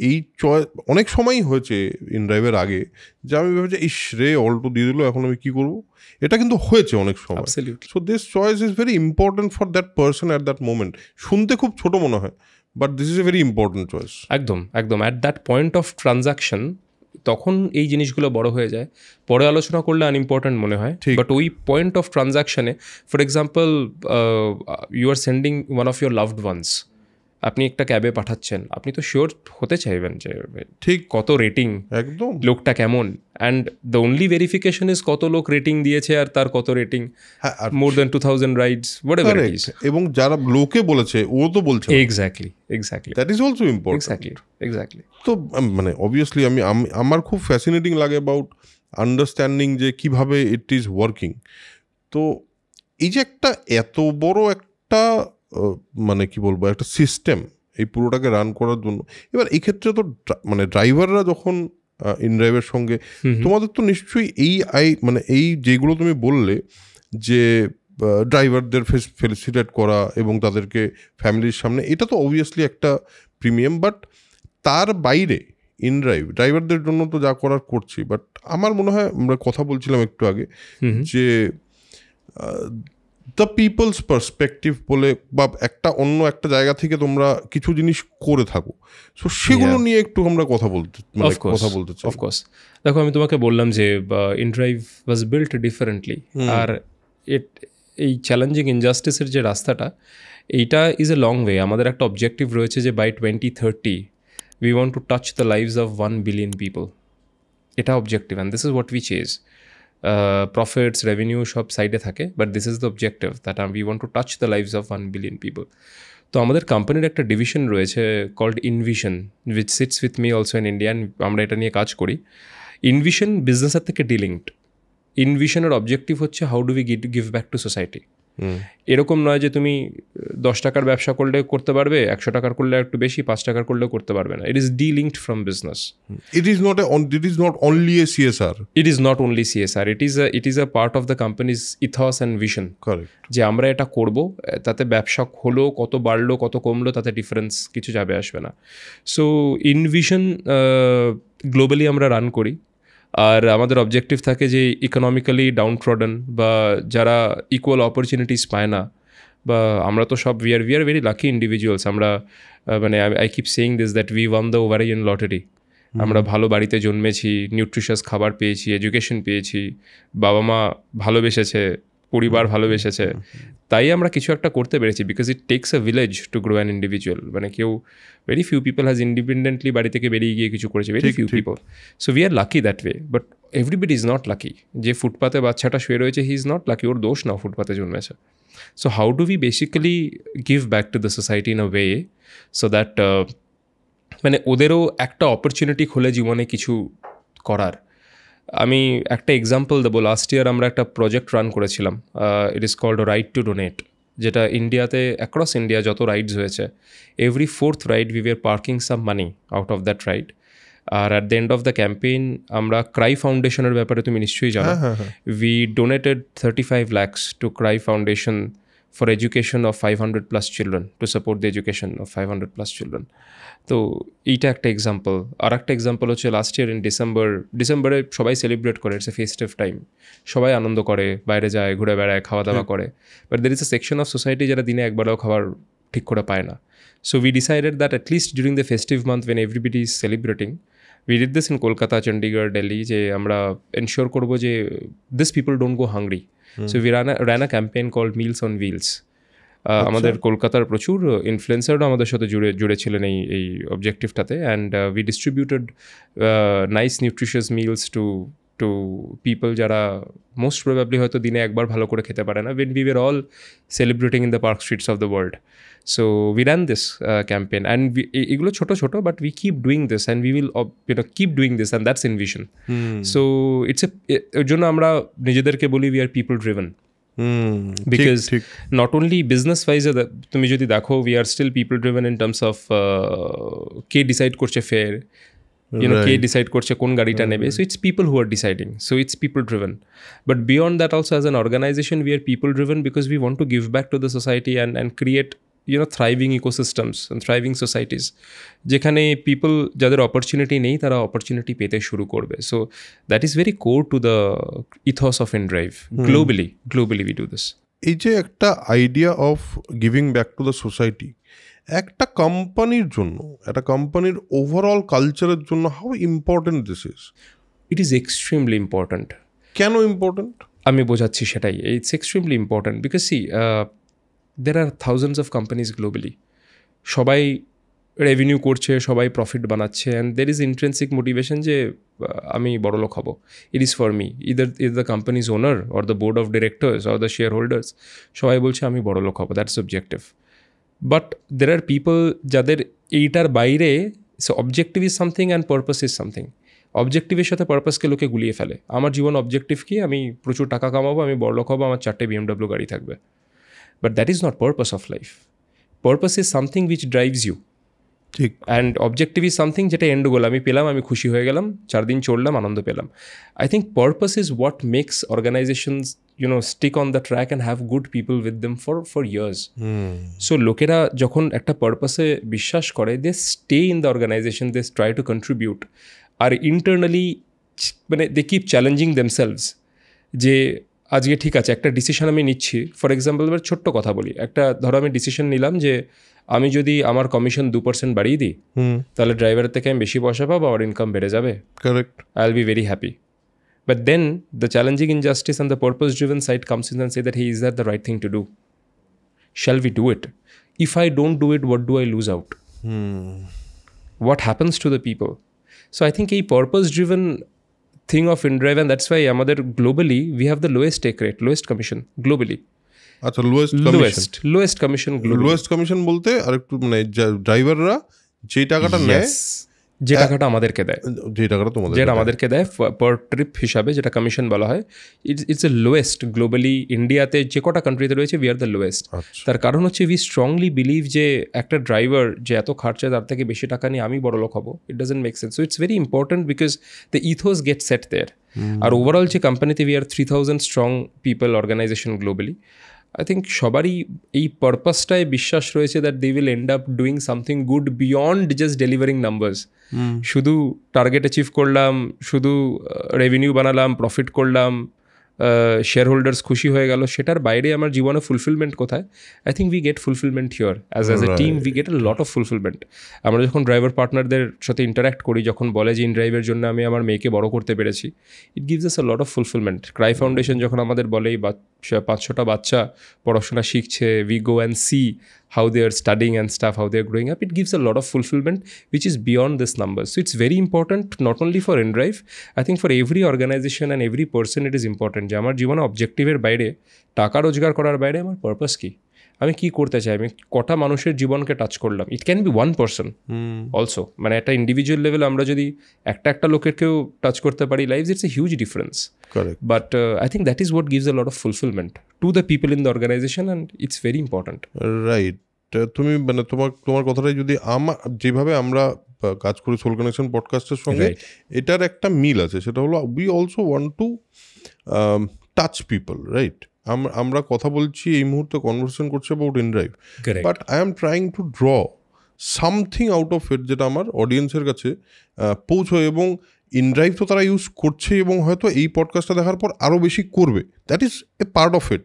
এই চয়েস অনেক সময়ই হয়েছে ইনড্রাইভের আগে, যে আমি ভেবেছি ইস রে অল্টো দিয়ে দিল, এখন আমি কী করবো, এটা কিন্তু হয়েছে অনেক সময়। So this choice is very important for that person at that moment. শুনতে খুব ছোটো মনে হয়, but this is a very important choice. একদম একদম, at that point of transaction তখন এই জিনিসগুলো বড় হয়ে যায়, পরে আলোচনা করলে আনইম্পর্টেন্ট মনে হয়, বাট ওই পয়েন্ট অফ ট্রানজাকশানে, for example you are sending one of your loved ones, আপনি একটা ক্যাবে পাঠাচ্ছেন, আপনি তো শিওর হতে চাইবেন যে ঠিক কত রেটিং, একদম লোকটা কেমন, and the only verification is কত লোক রেটিং দিয়েছে আর তার কত rating, more than 2000 rides, whatever it is. এবং যারা লোকে বলেছে ও তো বলছে, exactly, that is also important. Exactly. তো মানে অবভিয়াসলি আমার খুব ফ্যাসিনেটিং লাগে অ্যাবাউট আন্ডারস্ট্যান্ডিং যে কিভাবে ইট ইজ ওয়ার্কিং। তো এই যে একটা এত বড় একটা মানে কি বলবো একটা সিস্টেম এই পুরোটাকে রান করার জন্য। এবার এই ক্ষেত্রে তো মানে ড্রাইভাররা যখন ইনড্রাইভের সঙ্গে, তোমাদের তো নিশ্চয়ই মানে এই যেগুলো তুমি বললে যে ড্রাইভারদের ফেলিসিটেট করা এবং তাদেরকে ফ্যামিলির সামনে, এটা তো অবভিয়াসলি একটা প্রিমিয়াম, বাট তার বাইরে ড্রাইভারদের জন্য তো যা করার করছি। বাট আমার মনে হয় আমরা কথা বলছিলাম একটু আগে যে দ্য পিপলস পার্সপেক্টিভ বলে বা অন্য একটা জায়গা থেকে তোমরা কিছু জিনিস করে থাকো, সো সেগুলো নিয়ে একটু আমরা কথা বলতে চাই। অফকোর্স, দেখো আমি তোমাকে বললাম যে ইনড্রাইভ ওয়াজ বিল্ট ডিফারেন্টলি, আর এই চ্যালেঞ্জিং ইনজাস্টিসের যে রাস্তাটা, এইটা ইজ এ লং ওয়ে। আমাদের একটা অবজেক্টিভ রয়েছে যে by 2030 we want to touch the lives of 1 billion people. এটা objective, and this is what we chase. Profits, revenue সব সাইডে থাকে, but this is the objective that we want to touch the lives of 1 billion people. তো আমাদের কোম্পানির একটা ডিভিশন রয়েছে called inVision, which sits with me also in India, আমরা এটা নিয়ে কাজ করি। ইনভিশন বিজনেসের থেকে ডিলিঙ্কড। ইনভিশনের অবজেক্টিভ হচ্ছে how do we give back to society. এরকম নয় যে তুমি 10 টাকার ব্যবসা করলে করতে পারবে, 100 টাকার করলে একটু বেশি, 5 টাকার করলেও করতে পারবে না। It is delinked from business. It is not only a CSR. It is not only CSR. It is a part of the company's ethos and vision. Correct. যে আমরা এটা করব, তাতে ব্যবসা হলো, কত বাড়লো কত কমলো তাতে ডিফারেন্স কিছু যাবে আসবে না। সো ইনভিশন গ্লোবালি আমরা রান করি, আর আমাদের অবজেক্টিভ থাকে যে ইকোনমিক্যালি ডাউনট্রডেন বা যারা ইকুয়াল অপরচুনিটিস পায় না, বা আমরা তো সব we are very lucky individuals. আমরা মানে I keep saying this that we want the ovarian lottery. আমরা ভালো বাড়িতে জন্মেছি, নিউট্রিশাস খাবার পেয়েছি, এডুকেশন পেয়েছি, বাবা মা ভালোবেসেছে, পরিবার ভালোবেসেছে, তাই আমরা কিছু একটা করতে পেরেছি। Because it takes a village to grow an individual. মানে কেউ very few people has independently বাড়ি থেকে বেরিয়ে গিয়ে কিছু করেছে, very few people. So we R lucky that way, but everybody is not lucky. যে ফুটপাতে বাচ্চাটা শুয়ে রয়েছে, হি ইজ নট লাকি, ওর দোষ না ফুটপাতে জন্মেছে। So how do we basically give back to the society in a way so that মানে ওদেরও একটা অপরচুনিটি খোলে জীবনে কিছু করার। আমি একটা এক্সাম্পল দেবো। লাস্ট ইয়ার আমরা একটা প্রজেক্ট রান করেছিলাম, it is called right to donate, যেটা ইন্ডিয়াতে অ্যাক্রস ইন্ডিয়া যত রাইডস হয়েছে, every 4th ride we were parking some money out of that ride. আর at the end of the campaign আমরা ক্রাই ফাউন্ডেশনের ব্যাপারে তুমি নিশ্চয়ই জানো, we donated 35 lakhs to CRY Foundation for education of 500+ children, to support the education of 500+ children. তো এইটা একটা এক্সাম্পল। আর একটা এক্সাম্পল হচ্ছে লাস্ট ইয়ার ইন ডিসেম্বরে সবাই সেলিব্রেট করে, ইটস এ ফেস্টিভ টাইম, সবাই আনন্দ করে, বাইরে যায়, ঘুরে বেড়ায়, খাওয়া দাওয়া করে, but there is A section of society যারা দিনে একবারও খাবার ঠিক করে পায় না। So we decided that at least during the festive month when everybody is celebrating, we did this in Kolkata, Chandigarh, Delhi, যে আমরা এনশিওর করবো যে this people don't go hungry. So we ran a campaign called Meals on Wheels. আমাদের কলকাতার প্রচুর ইনফ্লুয়েন্সাররা আমাদের সাথে জুড়ে ছিলেন এই অবজেক্টিভটাতে, and we distributed nice nutritious meals to people যারা মোস্ট প্রবাবলি হয়তো দিনে একবার ভালো করে খেতে পারে না, when we were all celebrating in the park streets of the world. So we ran this campaign, and এগুলো ছোট ছোট, but we keep doing this and we will keep doing this, and that's Envision. So it's এর জন্য আমরা নিজেদেরকে বলি we are people driven. Because not only business wise তুমি যদি দেখো, we are still people driven in terms of K decide করছে ফেয়ার, কে ডিসাইড করছে কোন গাড়িটা নেবে। So it's people who are deciding, so it's people driven. But beyond that also, as an organization, we are people driven because we want to give back to the society and create thriving ecosystems and thriving societies, যেখানে পিপল যাদের অপরচুনিটি নেই তারা অপরচুনিটি পেতে শুরু করবে। So that is very core to the ethos of inDrive. Globally we do this. এই যে একটা idea of giving back to the society, একটা কোম্পানির জন্য, একটা কোম্পানির ওভারঅল কালচারের জন্য how important this is? It is extremely important. কেন ইম্পর্ট্যান্ট আমি বোঝাচ্ছি সেটাই। It's extremely important because there are thousands of companies globally. সবাই রেভিনিউ করছে, সবাই প্রফিট বানাচ্ছে, and there is intrinsic motivation যে আমি বড়লোক হব। It is for me, either the companies owner or the board of directors or the share holders, সবাই বলছে আমি বড়লোক হব, that's objective. But there are people যাদের এইটার বাইরে, so objective is something and purpose is something. অবজেক্টিভের সাথে পারপাসকে লোকে গুলিয়ে ফেলে। আমার জীবন অবজেক্টিভ কি? আমি প্রচুর টাকা কামাবো, আমি বড়লোক হবো, আমার 4টে BMW গাড়ি থাকবে। But that is not purpose of life. Purpose is something which drives you, ঠিক। অ্যান্ড অবজেক্টিভ ইজ সামথিং যেটা এন্ড গোল, আমি পেলাম, আমি খুশি হয়ে গেলাম, 4 দিন চললাম, আনন্দ পেলাম। I think purpose is what makes organisations stick on the track and have good people with them for years. So লোকেরা যখন একটা পারপাসে বিশ্বাস করে, they stay in the organisation, they try to contribute, আর ইন্টারনালি মানে দে কিপ চ্যালেঞ্জিং দেমসেলভস যে আজকে ঠিক আছে একটা ডিসিশন আমি নিচ্ছি। ফর এক্সাম্পল এবার ছোট্ট কথা বলি, একটা ধরো আমি ডিসিশন নিলাম যে আমি যদি আমার কমিশন 2% বাড়িয়ে দিই, তাহলে ড্রাইভারের থেকে আমি বেশি পয়সা পাবো, আমার ইনকাম বেড়ে যাবে, correct, I will be very happy. But then the challenging injustice and the purpose-driven side comes in and say that, hey, is that the right thing to do? Shall we do it? If I don't do it, what do I lose out? What happens to the people? So I think a purpose-driven thing of InDrive, and that's why আমাদের globally we have the lowest take rate, lowest commission globally. আচ্ছা, Lowest commission globally. Lowest commission বলতে আরেকটু মানে ড্রাইভাররা যে টাকাটা নেয়, Yes. যে টাকাটা আমাদেরকে দেয়, যে টাকাটা তোমাদের যেটা আমাদেরকে দেয় পার ট্রিপ হিসাবে, যেটা কমিশন বলা হয়, ইটস এ লোয়েস্ট গ্লোবালি। ইন্ডিয়াতে যে কটা কান্ট্রিতে রয়েছে উই আর দ্য লোয়েস্ট। তার কারণ হচ্ছে উই স্ট্রংলি বিলিভ যে একটা ড্রাইভার যে এত খরচা, তার থেকে বেশি টাকা নিয়ে আমি বড় লোক হবো, it doesn't make sense. So it's very important because the ethos get set there. আর ওভারঅল যে কোম্পানিতে we are 3000 strong people organisation globally, I think সবারই এই পারপাসটায় বিশ্বাস রয়েছে that they will end up doing something good beyond just delivering numbers. শুধু টার্গেট অ্যাচিভ করলাম, শুধু রেভিনিউ বানালাম, প্রফিট করলাম, শেয়ার হোল্ডার্স খুশি হয়ে গেল, সেটার বাইরে আমার জীবনে ফুলফিলমেন্ট কোথায়? I think we get fulfilment here as a team, we get a lot of fulfilment. আমরা যখন ড্রাইভার পার্টনারদের সাথে ইন্টারাক্ট করি, যখন বলে যে ইনড্রাইভের জন্য আমি আমার মেয়েকে বড় করতে পেরেছি, it gives us a lot of fulfilment. CRY Foundation যখন আমাদের বলে এই 5-6টা বাচ্চা পড়াশোনা শিখছে, we go and see how they are studying and stuff, how they are growing up, it gives a lot of fulfillment which is beyond this number. So it's very important not only for InDrive, I think for every organization and every person it is important যে আমার জীবনে অবজেক্টিভের বাইরে, টাকা রোজগার করার বাইরে আমার পারপাস কি, আমি কি করতে চাই, আমি কটা মানুষের জীবনকে টাচ করলাম। It can be one person also, মানে একটা ইন্ডিভিজুয়াল লেভেল আমরা যদি একটা লোকেরকেও টাচ করতে পারি life, it's a huge difference. Correct. But I think that is what gives a lot of fulfillment to the people in the organization, and it's very important. Right. তুমি মানে তোমার কথাটাই যদি যেভাবে আমরা কাজ করি সোল কানেকশন পডকাস্টের সঙ্গে, এটার একটা মিল আছে, সেটা হলো we also want to touch people, right? আমরা কথা বলছি এই মুহূর্তে, কনভারসেশন করছি about InDrive, but I am trying to draw something out of ইট যেটা আমার অডিয়েন্সের কাছে পৌঁছয়। এবং InDrive তো তারা ইউজ করছে এবং হয়তো এই পডকাস্টটা দেখার পর আরও বেশি করবে, that is a part of it.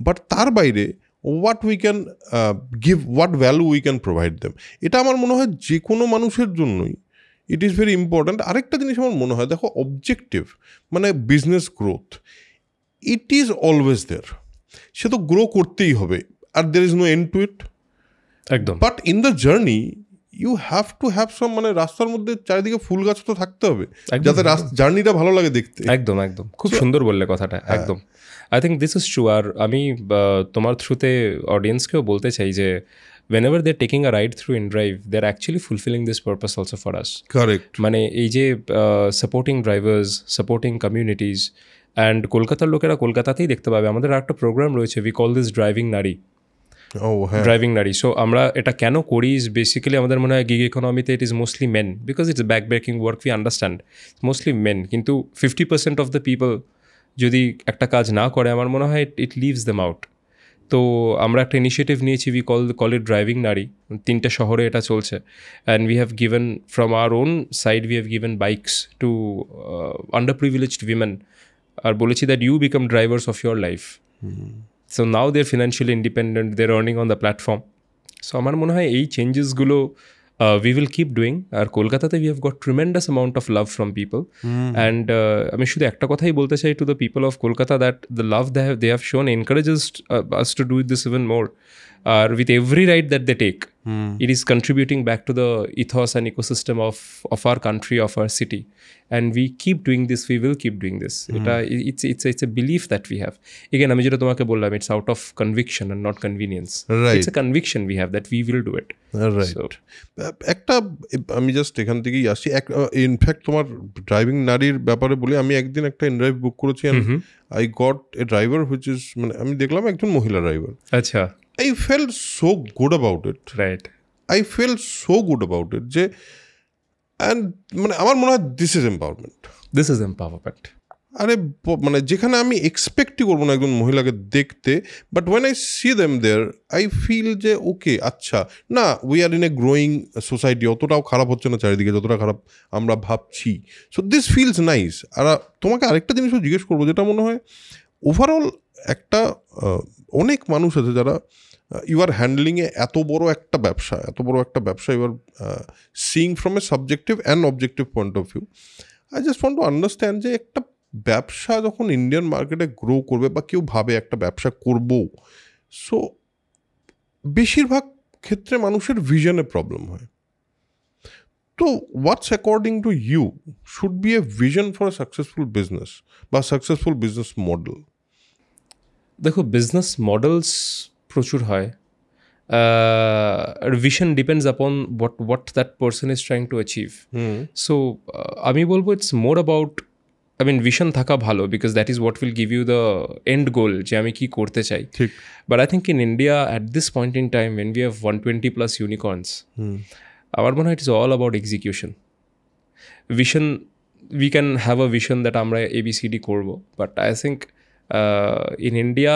But তার বাইরে what we can give, what value we can provide them, এটা আমার মনে হয় যে কোনো মানুষের জন্যই ইট ইজ ভেরি ইম্পর্ট্যান্ট। আরেকটা জিনিস আমার মনে হয়, দেখো অবজেক্টিভ মানে business growth, it is always there, সে তো গ্রো করতেই হবে, আর there is no end to it একদম। But in the journey you have to have some, মানে রাস্তার মধ্যে চারিদিকে ফুল গাছ তো থাকতে হবে যাতে জার্নিটা ভালো লাগে দেখতে। একদম একদম, খুব সুন্দর বললে কথাটা, একদম। I think this is true. আর আমি তোমার থ্রুতে অডিয়েন্সকেও বলতে চাই যে whenever they're taking a ride through InDrive, they're actually fulfilling this purpose also for us. Correct. মানে এই যে supporting drivers, supporting communities, and কলকাতার লোকেরা কলকাতাতেই দেখতে পাবে। আমাদের একটা প্রোগ্রাম রয়েছে, উই কল দিস ড্রাইভিং নারী। ড্রাইভিং নারী। সো আমরা এটা কেন করি, বেসিক্যালি আমাদের মনে হয় গিগ ইকোনমিতে it is mostly men, because it's back breaking work, we understand mostly men, কিন্তু 50% অফ দ্য পিপল যদি একটা কাজ না করে, আমার মনে হয় ইট লিভস দেম আউট। তো আমরা একটা ইনিশিয়েটিভ নিয়েছি, উই কল ইট ড্রাইভিং নারী। 3টে শহরে এটা চলছে, and we have given from our own side, we have given bikes to under privileged women, আর বলেছি that you become drivers of your life. So now they're financially independent, they're earning on the platform. So আমার মনে হয় এই চেঞ্জেসগুলো we will keep doing. আর কলকাতাতে we have got tremendous amount of love from people. And আমি শুধু একটা কথাই বলতে চাই to the people of Kolkata, that the love they have shown encourages us to do this even more. With every ride that they take, it is contributing back to the ethos and ecosystem of our country, of our city. And we keep doing this, we will keep doing this. It's a belief that we have. Again, আমি যেটা তোমাকে বললাম, it's out of conviction and not convenience. Right. It's a conviction we have that we will do it. Right. একটা আমি জাস্ট এখান থেকেই আসি, ইনফ্যাক্ট তোমার ড্রাইভিং নারীর ব্যাপারে বলি, আমি একদিন একটা ইনড্রাইভ বুক করেছি, I got a driver which is, মানে আমি দেখলাম একজন মহিলা ড্রাইভার। আচ্ছা। I felt so good about it. Right I felt so good about it যে and মানে আমার মনে হয় this is empowerment. This is empowerment. আরে মানে যেখানে আমি এক্সপেক্টই করবো না একজন মহিলাকে দেখতে, but when I see them there I feel যে ওকে আচ্ছা না, we are in a growing society, অতটাও খারাপ হচ্ছে না চারিদিকে যতটা খারাপ আমরা ভাবছি। So this feels nice. আর তোমাকে আরেকটা জিনিসও জিজ্ঞেস করবো, যেটা মনে হয় ওভারঅল একটা অনেক মানুষ আছে যারা ইউ আর হ্যান্ডলিংয়ে এত বড় একটা ব্যবসা you are seeing from a subjective and objective point of view. I just want to understand যে একটা ব্যবসা যখন ইন্ডিয়ান মার্কেটে গ্রো করবে বা কেউ ভাবে একটা ব্যবসা করব, সো বেশিরভাগ ক্ষেত্রে মানুষের ভিশনের প্রবলেম হয়। তো what's according to you should be a vision for a successful business বা সাকসেসফুল বিজনেস মডেল? দেখো, বিজনেস মডেলস প্রচুর হয়, vision depends upon what that person is trying to achieve. So আমি বলবো it's more about, I mean vision থাকা ভালো, because that is what will give you the end goal, যে আমি কী করতে চাই। ঠিক। But I think in India at this point in time when we have 120+ unicorns, আমার মনে হয় it is all about execution. Vision, we can have a vision that আমরা ABCD করবো, but I think in India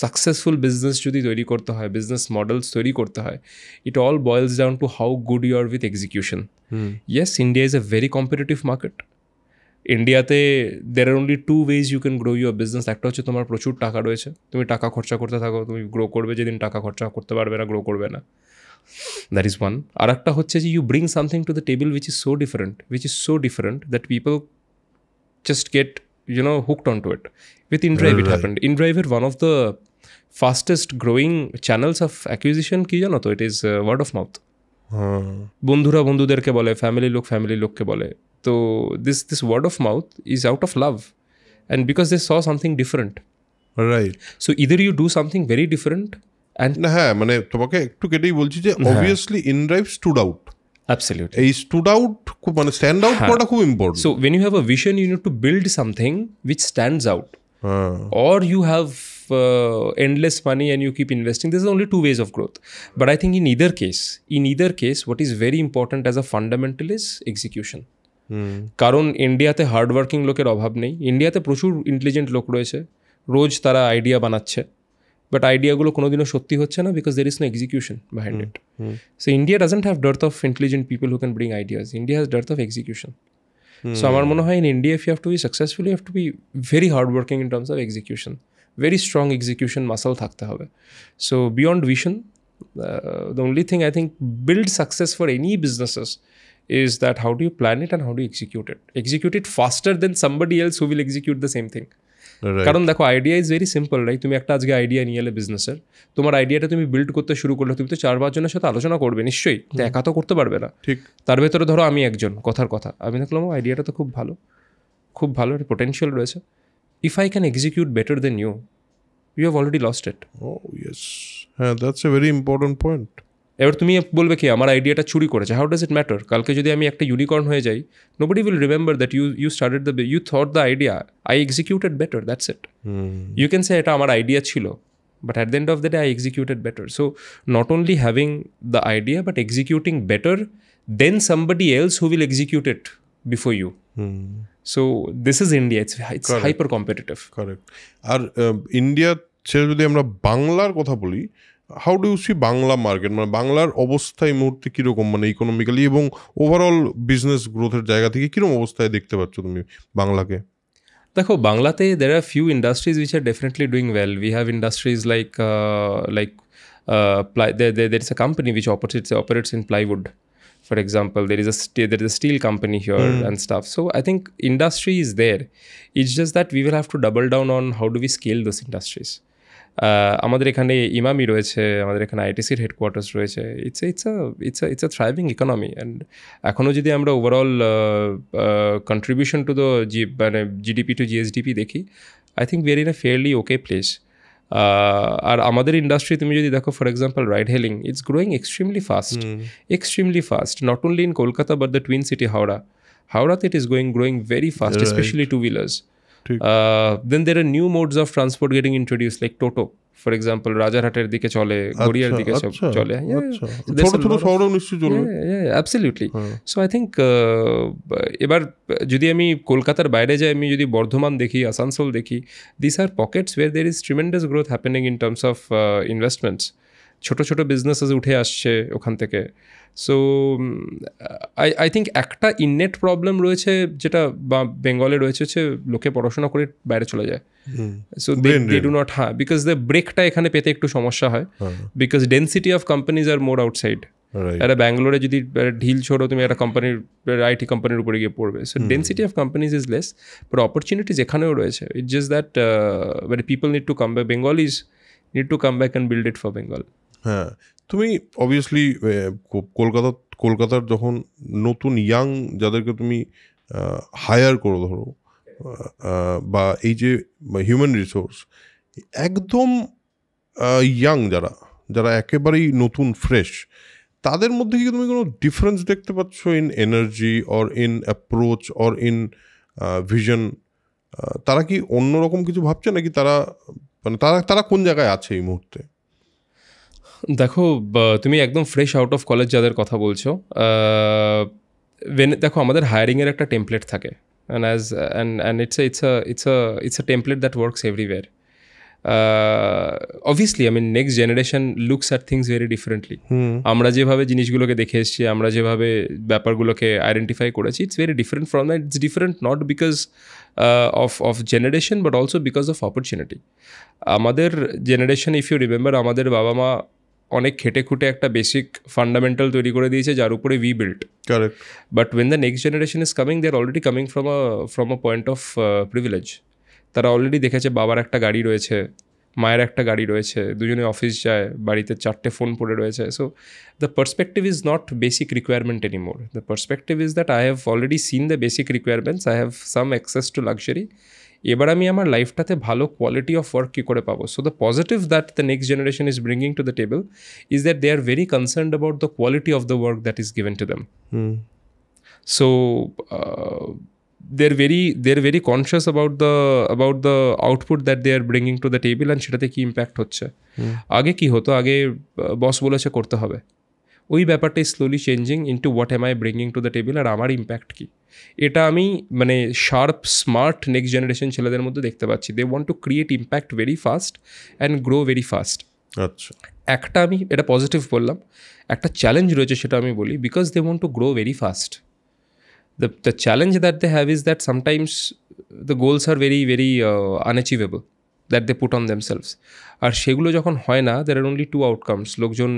successful business যদি তৈরি করতে হয়, বিজনেস মডেলস তৈরি করতে হয়, it all boils down to how good you are with execution. Yes, India is a very competitive market. ইন্ডিয়াতে there are only 2 ways you can grow your business. একটা হচ্ছে তোমার প্রচুর টাকা রয়েছে, তুমি টাকা খরচা করতে থাকো, তুমি গ্রো করবে। যেদিন টাকা খরচা করতে পারবে না, গ্রো করবে না। That is one. আর একটা হচ্ছে যে you bring something to the table which is so different that people just get hooked onto it. With InDrive it happened. InDrive is one of the fastest growing channels of acquisition কি জানো তো? It is word of mouth. বন্ধুরা বন্ধুদেরকে বলে, ফ্যামিলি লোককে বলে। তো this word of mouth is out of love and because they saw something different. Right. So either you do something very different and না হ্যাঁ, মানে তোমাকে একটু কেটেই বলছি যে obviously inDrive stood out. absolutely. এই স্টুড আউট খুব মানে স্ট্যান্ড আউট করাটা খুব important. So when you have a vision, you need to build something which stands out. Or you have endless money and you keep investing. There's only 2 ways of growth. But I think in either case, what is very important as a fundamental is execution. কারণ ইন্ডিয়াতে হার্ডওয়ার্কিং লোকের অভাব নেই। ইন্ডিয়াতে প্রচুর ইন্টেলিজেন্ট লোক রয়েছে, রোজ তারা আইডিয়া বানাচ্ছে, বাট আইডিয়াগুলো কোনোদিনও সত্যি হচ্ছে না because there is no execution behind it. So India doesn't have depth of intelligent people who can bring ideas. India has depth of execution. So আমার মনে হয় in India, if you have to be successful, you have to be very hardworking in terms of execution. Very strong execution muscle থাকতে হবে. So beyond vision, the only thing I think build success for any businesses is that how do you plan it and how do you execute it. Execute it faster than somebody else who will execute the same thing. কারণ দেখো, idea is very simple, right? তুমি একটা আজকে আইডিয়া নিয়ে এলে বিজনেসের, তোমার আইডিয়াটা তুমি বিল্ড করতে শুরু করলে, তুমি তো 4-5 জনের সাথে আলোচনা করবে নিশ্চয়ই, তো একা তো করতে পারবে না। ঠিক। তার ভেতরে ধরো আমি একজন, কথার কথা, আমি দেখলাম আইডিয়াটা তো খুব ভালো একটা পোটেনশিয়াল রয়েছে। If I can execute better then you have already lost it. Oh yes, হ্যাঁ, that's a very important point. এবার তুমি বলবে কি আমার আইডিয়াটা চুরি করেছে, হাউ ডাজ ইট ম্যাটার? কালকে যদি আমি একটা ইউনিকর্ন হয়ে যাই, nobody will remember that you started you thought the idea, I executed better, that's it. You can say এটা আমার আইডিয়া ছিল, but at the end of the day I executed better. So not only having the idea but executing better than somebody else who will execute it before you. So this is India, it's hyper competitive. Correct. আর ইন্ডিয়া ছেড়ে যদি আমরা বাংলার কথা বলি, how do you see Bangla market, মানে বাংলার অবস্থা এই মুহূর্তে কীরকম, মানে ইকোনমিক্যালি এবং ওভারঅল বিজনেস গ্রোথের জায়গা থেকে কীরকম অবস্থায় দেখতে পাচ্ছ তুমি বাংলাকে? দেখো, বাংলাতে there are few industries which are definitely doing well. We have industries like there is a company which operates in plywood. For example, there is a steel company here and stuff. So I think industry is there. It's just that we will have to double down on how do we scale those industries. আমাদের এখানে ইমামি রয়েছে, আমাদের এখানে আইটিসির হেডকোয়ার্টার্স রয়েছে। It's a thriving economy. And এখনও যদি আমরা ওভারঅল কন্ট্রিবিউশন টু দ্য মানে জিডিপি টু জিএসডিপি দেখি, I think we are in a fairly okay place. আর আমাদের ইন্ডাস্ট্রি তুমি যদি দেখো, for example ride hailing, it's growing extremely fast, not only in Kolkata but the twin city হাওড়াতে it is growing very fast, especially two-wheelers. Then there are new modes of transport getting introduced like Toto. For example রাজারহাটের দিকে চলে, গড়িয়ার দিকে চলে, ছোট ছোট শহরেও নিশ্চয়ই চলবে, অ্যাবসলিউটলি। সো আই থিঙ্ক এবার যদি আমি কলকাতার বাইরে যাই, আমি যদি বর্ধমান দেখি, আসানসোল দেখি, this are pockets where there is tremendous growth happening in terms of investments. ছোট ছোট বিজনেসেস উঠে আসছে ওখান থেকে। সো আই থিঙ্ক একটা ইননেট প্রবলেম রয়েছে যেটা বেঙ্গলে রয়েছে, হচ্ছে লোকে পড়াশোনা করে বাইরে চলে যায়। So they do not, because the ব্রেকটা এখানে পেতে একটু সমস্যা হয়, because density of companies are more outside. একটা ব্যাঙ্গালোরে যদি ঢিল ছোড়ো তুমি একটা কোম্পানির, আইটি কোম্পানির উপরে গিয়ে পড়বে। So density of companies is less, but opportunities এখানেও রয়েছে। ইটস জাস্ট দ্যাট মানে people need to come back, Bengalis need to come back and build it for Bengal. হ্যাঁ, তুমি অবভিয়াসলি কলকাতার যখন নতুন ইয়াং যাদেরকে তুমি হায়ার করো ধরো, বা এই যে হিউম্যান রিসোর্স একদম ইয়াং যারা একেবারেই নতুন ফ্রেশ, তাদের মধ্যে কি তুমি কোনো ডিফারেন্স দেখতে পাচ্ছ in energy or in approach or in vision? তারা কি অন্যরকম কিছু ভাবছে, নাকি তারা মানে তারা কোন জায়গায় আছে এই মুহূর্তে? দেখো, তুমি একদম ফ্রেশ আউট অফ কলেজ যাদের কথা বলছো, দেখো আমাদের হায়ারিংয়ের একটা টেমপ্লেট থাকে, and it's a template that works everywhere. Obviously, I mean, next generation looks at things very differently. আমরা যেভাবে জিনিসগুলোকে দেখে এসেছি, আমরা যেভাবে ব্যাপারগুলোকে আইডেন্টিফাই করেছি, it's very different from that. It's different not because of generation, but also because of opportunity. আমাদের জেনারেশন, ইফ ইউ রিমেম্বার, আমাদের বাবা মা অনেক খেটে খুঁটে একটা বেসিক ফান্ডামেন্টাল তৈরি করে দিয়েছে যার উপরে we built. Correct. But when the next generation is coming, they are already coming from a point of privilege. তারা অলরেডি দেখেছে বাবার একটা গাড়ি রয়েছে, মায়ের একটা গাড়ি রয়েছে, দুজনে অফিস যায়, বাড়িতে 4টে ফোন পড়ে রয়েছে। So the perspective is not basic requirement anymore. The perspective is that I have already seen the basic requirements, I have some access to luxury. এবার আমি আমার লাইফটাতে ভালো কোয়ালিটি অফ ওয়ার্ক কী করে পাবো? So the positive that the next generation is bringing to the table is that they are very concerned about the quality of the work that is given to them. So they're very conscious about the output that they are bringing to the table, and সেটাতে কি ইম্প্যাক্ট হচ্ছে। আগে কি হতো, আগে বস বলেছে করতে হবে, ওই ব্যাপারটাই slowly changing into what am I bringing to the table, আর আমার ইম্প্যাক্ট কী। এটা আমি মানে শার্প স্মার্ট নেক্সট জেনারেশন ছেলেদের মধ্যে দেখতে পাচ্ছি। They want to create impact very fast and grow very fast. আচ্ছা, একটা আমি এটা পজিটিভ বললাম, একটা চ্যালেঞ্জ রয়েছে সেটা আমি বলি, because they want to grow very fast. The challenge that they have is that sometimes the goals are very, very unachievable that they put on themselves. আর সেগুলো যখন হয় না, there are only two outcomes. লোকজন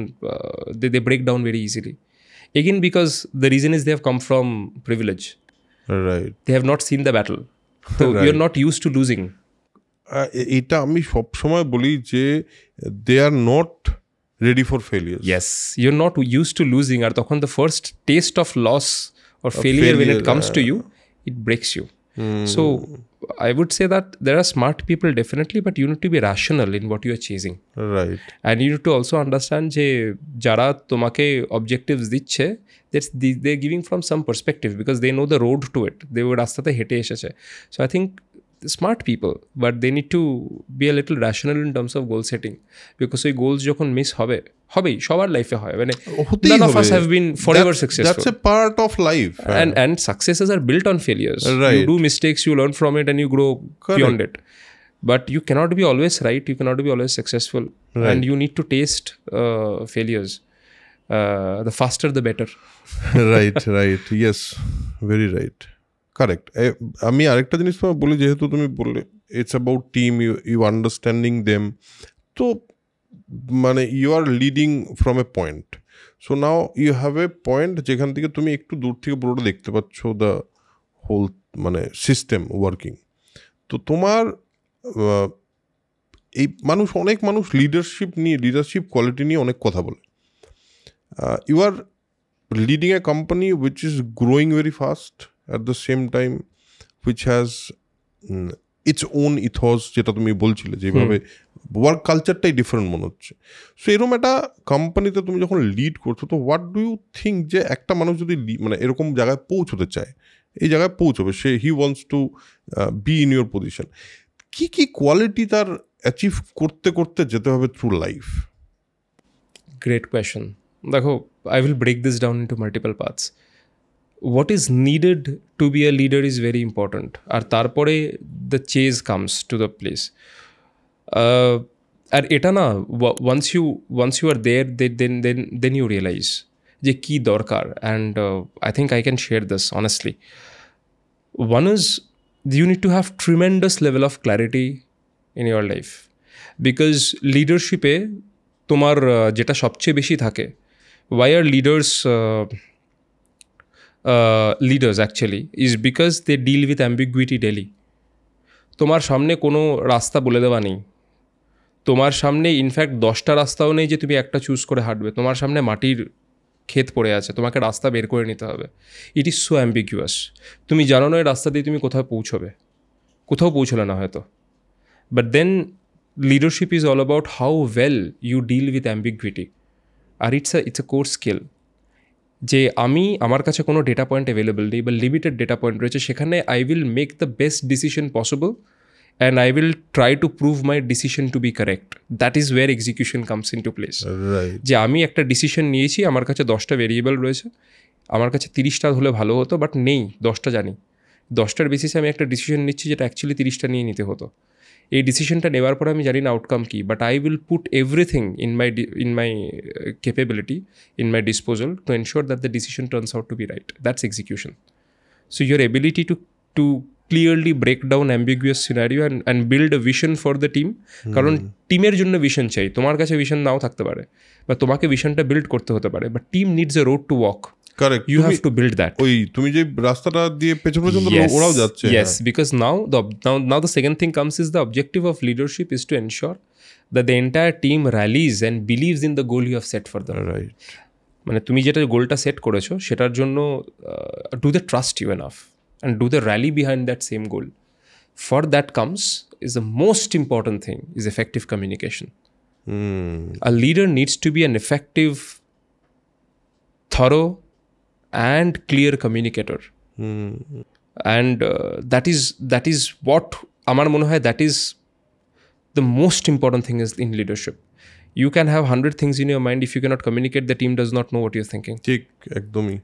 they break down very easily. Again, because the reason is they have come from privilege. Right. They have not seen the battle. So right. You're not used to losing. এটা আমি সব সময় বলি যে they are not ready for failures. Yes, you're not used to losing. আর তখন the first taste of loss or failure when it comes to you, it breaks you. So I would say that there are smart people definitely, but you need to be rational in what you are chasing. Right. And you need to also understand যে যারা তোমাকে objectives দিচ্ছে, they're giving from some perspective because they know the road to it. They would রাস্তাতে হেঁটে এসেছে. So I think smart people, but they need to be a little rational in terms of goal setting, because ওই goals যখন মিস হবেই, সবার লাইফে হয়, মানে none of us have been forever successful. That's a part of life. And successes are built on failures. Right. You do mistakes, you learn from it, and you grow beyond it. But you cannot be always right, you cannot be always successful. Right. And you need to taste failures. The faster the better. Right. Yes, very right. Correct. আমি আরেকটা জিনিস তোমায় বলি, যেহেতু তুমি বললে it's about team, you understanding them, তো মানে you are leading from a point. So now you have a point যেখান থেকে তুমি একটু দূর থেকে পুরোটা দেখতে পাচ্ছ দ্য হোল মানে সিস্টেম ওয়ার্কিং। তো তোমার এই অনেক মানুষ লিডারশিপ কোয়ালিটি নিয়ে অনেক কথা বলে। You are leading a company which is growing very fast, at the same time which has its own ethos, যেটা তুমি বলছিলে যেভাবে ওয়ার্ক কালচারটাই ডিফারেন্ট মনে হচ্ছে। সো এরকম একটা কোম্পানিতে তুমি যখন লিড করছো, তো হোয়াট ডু ইউ থিঙ্ক যে একটা মানুষ যদি মানে এরকম জায়গায় পৌঁছতে চায়, এই জায়গায় পৌঁছবে, সে he wants to be in your position, কি কি কোয়ালিটি তার অ্যাচিভ করতে করতে যেতে হবে থ্রু লাইফ? Great question. দেখো, I will break this down into multiple parts. What is needed to be a leader is very important. আর তারপরে the chase comes to the place. আর এটা না, once you are there, then you realize যে কি দরকার. And I think I can share this honestly. One is you need to have tremendous level of clarity in your life. Because leadership-এ তোমার যেটা সবচেয়ে বেশি থাকে, why are leaders actually is because they deal with ambiguity daily. তোমার সামনে কোনো রাস্তা বলে দেওয়া নেই, তোমার সামনে ইনফ্যাক্ট 10টা রাস্তাও নেই যে তুমি একটা চুজ করে হাঁটবে, তোমার সামনে মাটির ক্ষেত পড়ে আছে, তোমাকে রাস্তা বের করে নিতে হবে। ইট ইজ সো অ্যাম্বিগুয়াস, তুমি জানো না এই রাস্তা দিয়ে তুমি কোথাও পৌঁছলে না হয়তো। But then leadership is all about how well you deal with ambiguity. আর it's a core skill. যে আমার কাছে কোনো ডেটা পয়েন্ট অ্যাভেলেবল নেই বা লিমিটেড ডেটা পয়েন্ট রয়েছে, সেখানে I will make the best decision possible and I will try to prove my decision to be correct. That is where execution comes into place. যে আমি একটা ডিসিশন নিয়েছি, আমার কাছে 10টা ভেরিয়েবল রয়েছে, আমার কাছে 30টা হলে ভালো হতো, বাট নেই, 10টা জানি, 10টার বেসিসে আমি একটা ডিসিশন নিচ্ছি যেটা অ্যাকচুয়ালি 30টা নিয়ে নিতে হতো। এই ডিসিশনটা নেওয়ার পরে আমি জানি না আউটকাম কী, but I will put everything in my capability, in my disposal to ensure that the decision turns out to be right. That's execution. So your ability to clearly break down ambiguous scenario and build a vision for the team, কারণ টিমের জন্য ভিশন চাই, তোমার কাছে ভিশন নাও থাকতে পারে বা তোমাকে ভিশনটা বিল্ড করতে হতে পারে, but team needs a road to walk. Correct. You have to build that. ওই তুমি যে রাস্তাটা দিয়ে পেছন পর্যন্ত ওরাও যাচ্ছে। Yes, because now the second thing comes is the objective of leadership is to ensure that the entire team rallies and believes in the goal you have set for them. Right. মানে তুমি যেটা গোলটা সেট করেছো সেটার জন্য do they trust you enough and do they rally behind that same goal? For that comes is the most important thing is effective communication. A leader needs to be an effective, thorough and clear communicator. And that is what আমার মনে হয় that is the most important thing is in leadership. You can have 100 things in your mind, if you cannot communicate, the team does not know what you're thinking. ঠিক, একদমই।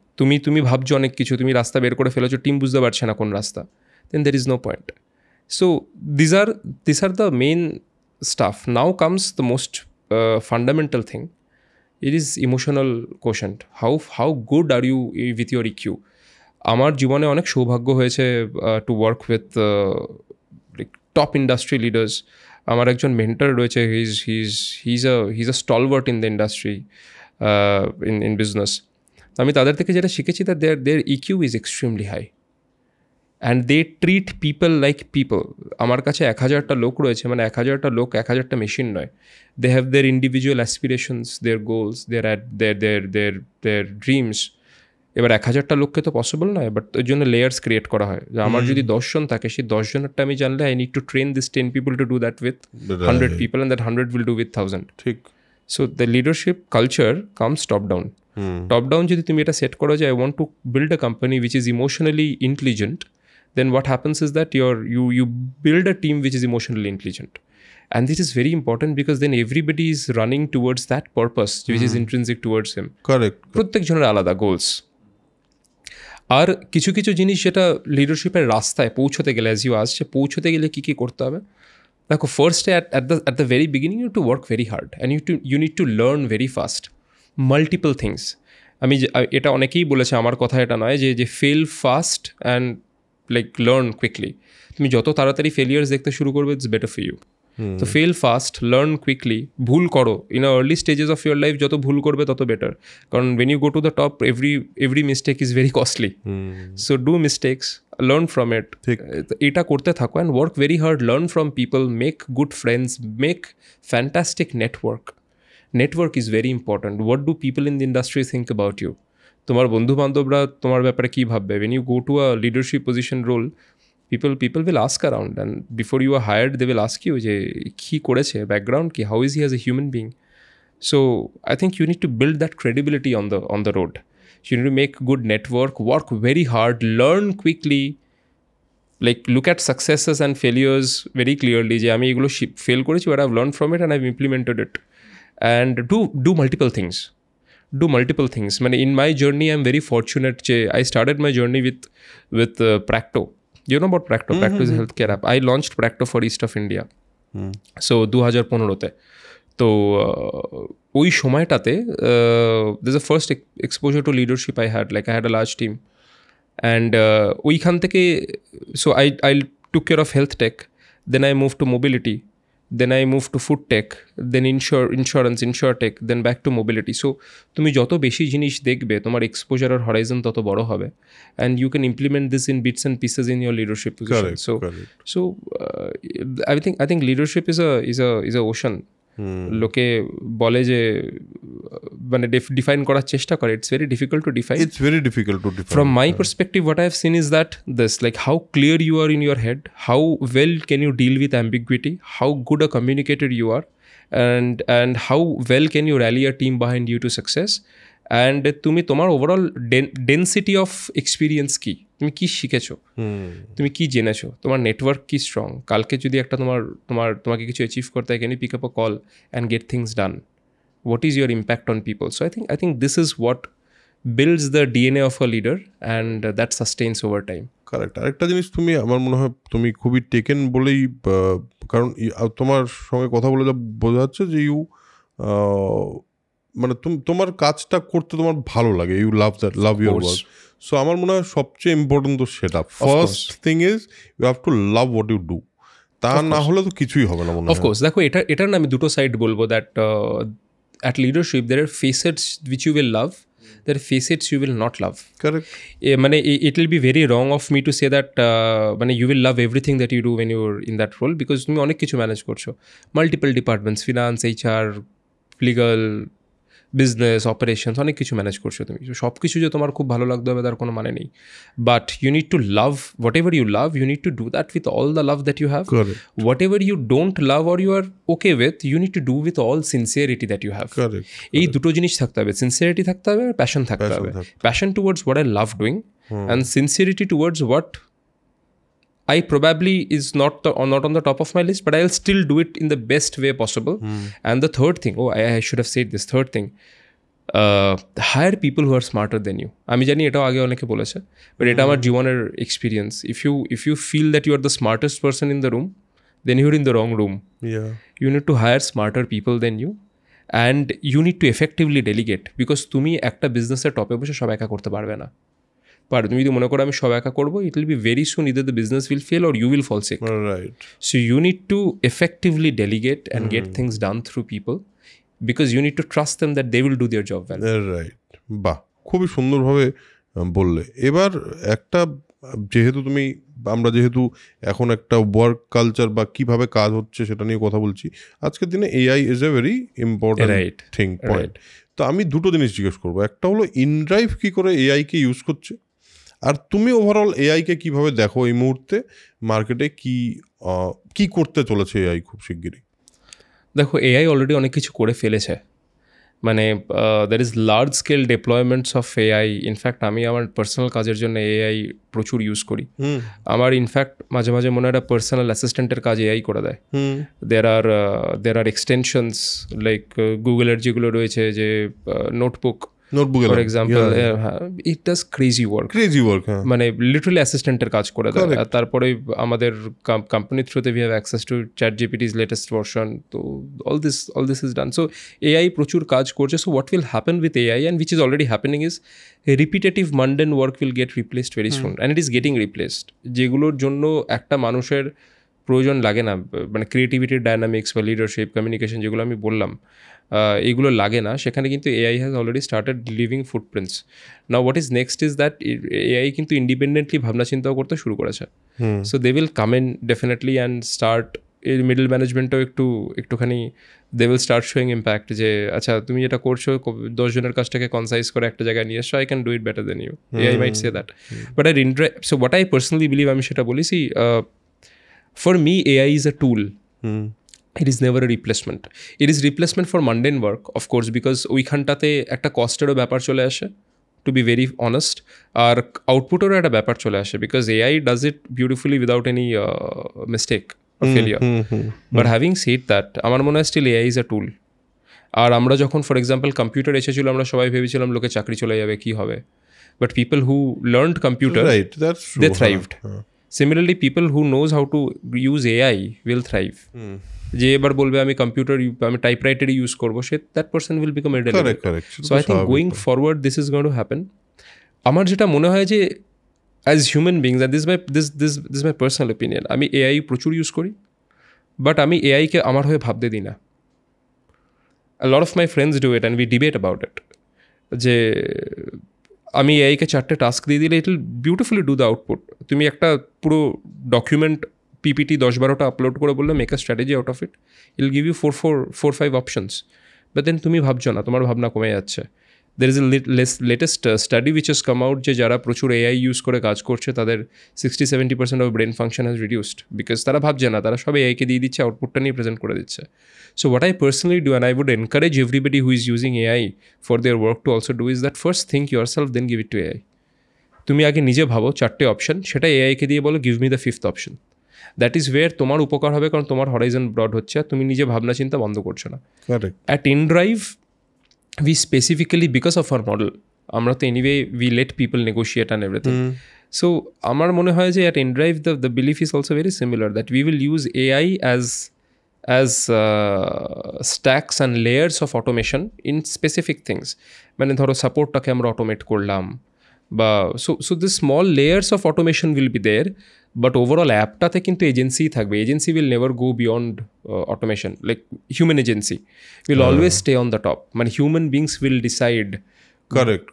তুমি ভাবছো অনেক কিছু, তুমি রাস্তা বের করে ফেলেছো, টিম বুঝতে পারছে না কোন রাস্তা, then there is no point. So these are the main stuff. Now comes the most fundamental thing. It is emotional quotient. How good are you with your EQ? আমার জীবনে অনেক সৌভাগ্য হয়েছে to work with like top industry leaders. আমার একজন মেন্টর রয়েছে, he's a stalwart in the industry, in business. আমি তাদের থেকে যেটা শিখেছি that their EQ is extremely high and they treat people like people. আমার কাছে 1000টা লোক রয়েছে, মানে 1000টা লোক 1000টা মেশিন নয়। They have their individual aspirations, their goals, their dreams. এবার 1000টা লোককে তো পসিবল নয়, বাট ওই জন্য লেয়ার্স ক্রিয়েট করা হয়। যে আমার যদি 10 জন থাকে, সেই 10 জনেরটা আমি জানলে I need to train this 10 people to do that with 100 people, and that 100 will do with 1000. ঠিক। So the leadership culture comes top down. Top down যদি তুমি এটা সেট করো যে I want to build a company which is emotionally intelligent, then what happens is that you build a team which is emotionally intelligent. And this is very important because then everybody is running towards that purpose which is intrinsic towards him. Correct. প্রত্যেক জনের আলাদা গোলস। আর কিছু কিছু জিনিস যেটা লিডারশিপের রাস্তায় পৌঁছতে গেলে, অ্যাজ ইউ আসছে, পৌঁছতে গেলে কী কী করতে হবে? দেখো, ফার্স্টে at the very beginning you have to work very hard and you need to learn very fast multiple things. এটা অনেকেই বলেছে, আমার কথা এটা নয়, যে fail fast and like learn quickly. তুমি যত তাড়াতাড়ি ফেলিয়ার্স দেখতে শুরু করবে, ইটস বেটার ফর ইউ। তো ফেল ফাস্ট, লার্ন কুইকলি, ভুল করো in early stages of your life, যত ভুল করবে তত বেটার, কারণ when you go to the top every mistake is very costly. So do mistakes, learn from it, এটা করতে থাকো and work very hard, learn from people, make good friends, make fantastic network. Network is very important. What do people in the industry think about you? তোমার বন্ধু বান্ধবরা তোমার ব্যাপারে কী ভাববে? When you go to a leadership position role, people will ask around, and before you are hired they will ask you যে কি করেছে, ব্যাকগ্রাউন্ড কি, how is he as a human being? So I think you need to build that credibility on the road. You need to make good network, work very hard, learn quickly, like look at successes and failures very clearly যে আমি এগুলো ফেল করেছি, but I've learned from it and I've implemented it. And do multiple things. মানে in my journey I'm very fortunate যে I started my journey with Practo. You know about Practo? Practo is a healthcare app. I launched Practo for East of India. So 2015-তে তো ওই সময়টাতে there's a first exposure to leadership I had a large team. And ওইখান থেকে so I took care of health tech, then I moved to mobility, then I moved to food tech, then insurance, insurtech, then back to mobility. So তুমি যত বেশি জিনিস দেখবে তোমার exposure or horizon তত বড় হবে, and you can implement this in bits and pieces in your leadership position. So I think leadership is a ocean. লোকে বলে যে মানে ডিফাইন করার চেষ্টা করে, it's very difficult to define. From my perspective, what I have seen is that this, like how clear you are in your head, how well can you deal with ambiguity, how good a communicator you are, and how well can you rally a team behind you to success, and তুমি তোমার ওভারঅল ডেন্সিটি অফ এক্সপিরিয়েন্স কি, তুমি কি শিখেছো, তুমি কি জেনেছো, তোমার নেটওয়ার্ক কি স্ট্রং, কালকে যদি একটা তোমাকে কিছু অ্যাচিভ করতে হয়, can you pick up a call and get things done, what is your impact on people? So I think this is what builds the DNA of a leader, and that sustains over time. Correct. আরেকটা জিনিস তুমি আমার মনে হয় তুমি খুবই টেকেন বলেই, কারণ তোমার সঙ্গে কথা বলে যা বোঝা যাচ্ছে যে মানে তোমার কাজটা করতে তোমার ভালো লাগে, you love your work. So আমার মনে হয় সবচেয়ে ইম্পর্টেন্ট তো সেটা, first thing is you have to love what you do, তা না হলে তো কিছুই হবে না মনে হয়। অফকোর্স দেখো এটার না আমি দুটো সাইড বলবো, that at leadership there are facets which you will love, there are facets you will not love. Correct. মানে it will be very wrong of me to say that মানে you will love everything that you do when you're in that role, because তুমি অনেক কিছু ম্যানেজ করছো, multiple departments, finance, HR, legal, business, operations, অনেক কিছু ম্যানেজ করছো তুমি। সব কিছু যে তোমার খুব ভালো লাগতে হবে তার কোনো মানে নেই, but you need to love whatever you love, you need to do that with all the love that you have. Whatever you don't love or you are okay with, you need to do with all sincerity that you have. এই দুটো জিনিস থাকতে হবে, সিনসিয়ারিটি থাকতে হবে আর প্যাশন থাকতে হবে। Passion towards what I love doing, and sincerity towards what I probably is not on the top of my list, but I'll still do it in the best way possible. And the third thing, I should have said this third thing, hire people who are smarter than you. আমি জানি এটাও আগে অনেকে বলেছে, বাট এটা আমার জীবনের experience. if you feel that you are the smartest person in the room, then you're in the wrong room. You need to hire smarter people than you, and you need to effectively delegate, because তুমি একটা বিজনেসের টপে বসে সব একা করতে পারবে না। পার তুমি যদি মনে করো আমি সব একা করবো, it will be very soon either the business will fail or you will fall sick. So you need to effectively delegate and get things done through people, because you need to trust them that they will do their job well. Right, বাহ, খুবই সুন্দরভাবে বললে। এবার একটা আমরা যেহেতু এখন একটা ওয়ার্ক কালচার বা কিভাবে কাজ হচ্ছে সেটা নিয়ে কথা বলছি, আজকের দিনে AI is a very important thing point. তো আমি দুটো জিনিস জিজ্ঞেস করবো, একটা হলো ইনড্রাইভ কী করে এআইকে ইউজ করছে, আর তুমি ওভারঅল এআইকে কীভাবে দেখো এই মুহূর্তে মার্কেটে কি করতে চলেছে এআই খুব শিগগিরই? দেখো এআই অলরেডি অনেক কিছু করে ফেলেছে, মানে there is large scale deployments of AI. In fact আমি আমার পার্সোনাল কাজের জন্য এআই প্রচুর ইউজ করি। আমার ইনফ্যাক্ট মাঝে মাঝে মনে হয় একটা পার্সোনাল অ্যাসিস্ট্যান্টের কাজ এআই করে দেয়। দের আর এক্সটেনশনস লাইক গুগলের যেগুলো রয়েছে, যে notebook for example, it does crazy work, মানে লিটারালি অ্যাসিস্ট্যান্টের কাজ করে দেয়। আর তারপরে আমাদের কোম্পানির থ্রুতে we have access to ChatGPT's latest version, তো all this is done. So AI প্রচুর কাজ করছে। So what will happen with AI, and which is already happening, is repetitive mundane work will get replaced very soon, and it is getting replaced. যেগুলোর জন্য একটা মানুষের প্রয়োজন লাগে না, মানে ক্রিয়েটিভিটির ডায়নামিক্স বা লিডারশিপ, কমিউনিকেশন যেগুলো আমি বললাম, এগুলো লাগে না, সেখানে কিন্তু AI has already started leaving footprints. Now what is next is that AI কিন্তু ইন্ডিপেন্ডেন্টলি ভাবনা চিন্তাও করতে শুরু করেছে। So they will come in definitely and start, এই মিডল ম্যানেজমেন্টও একটুখানি they will start showing impact, যে আচ্ছা তুমি যেটা করছো 10 জনের কাজটাকে কনসাইজ করে একটা জায়গায় নিয়ে এসো, I can do it better then you. AI might say that, but so what I personally believe, আমি সেটা বলি, see for me AI is a tool. It is never a replacement. It is replacement for mundane work, of course, because ওইখানটাতে একটা কস্টেরও ব্যাপার চলে আসে, টু বি ভেরি অনেস্ট। আর আউটপুটেরও একটা ব্যাপার চলে আসে, because AI does it beautifully without any mistake or failure. But having said that, আমার মনে হয় স্টিল এআই ইজ আ টুল। আর আমরা যখন ফর এক্সাম্পল কম্পিউটার এসেছিল, আমরা সবাই ভেবেছিলাম লোকে চাকরি চলে যাবে, কি হবে, but people who learned computer Right, that's true. they thrived. Similarly, people who knows how to use AI will thrive. যে এবার বলবে আমি কম্পিউটার আমি টাইপরাইটারই ইউজ করবো, say that person will become irrelevant. Correct. So I think going forward this is going to happen. আমার যেটা মনে হয় যে as human beings, and this my personal opinion, আমি এআই প্রচুর ইউজ করি, বাট আমি এআইকে আমার হয়ে ভাবতে দিই না। A lot of my friends do it and we debate about it. যে আমি এআইকে 4টে টাস্ক দিয়ে দিলে it will beautifully do the output. তুমি একটা পুরো ডকুমেন্ট পিপিটি 10-12টা আপলোড করে বললে make a strategy out of it, I'll give you 4-5 options, but then তুমি ভাবছো না, তোমার ভাবনা কমে যাচ্ছে। There is a latest study which has come out যে যারা প্রচুর এআই ইউজ করে কাজ করছে তাদের 60-70% of brain function has reduced, because তারা ভাবছে না, তারা সব এআইকে দিয়ে দিচ্ছে, আউটপুটটা নিয়ে প্রেজেন্ট করে দিচ্ছে। So what I personally do, and I would encourage everybody who is using AI for their work to also do, is that first think yourself, then give it to AI. তুমি আগে নিজে ভাবো 4টে অপশন, সেটা এআইকে দিয়ে বলো give me the 5th option. That is ওয়ের তোমার উপকার হবে, কারণ তোমার হরাইজন ব্রড হচ্ছে আর তুমি নিজে ভাবনা চিন্তা বন্ধ করছো না। Correct. At InDrive, we specifically, because of our model, আমরা তো anyway we let people negotiate and everything. So আমার মনে হয় যে at InDrive the belief is also very similar, that we will use AI as stacks and layers of automation in specific things. মানে ধরো সাপোর্টটাকে আমরা অটোমেট করলাম, বা so the small layers of automation will be there, but overall অ্যাপটাতে কিন্তু এজেন্সি থাকবে। Agency will never go beyond automation, like human agency will always stay on the top. মানে human beings will decide Correct.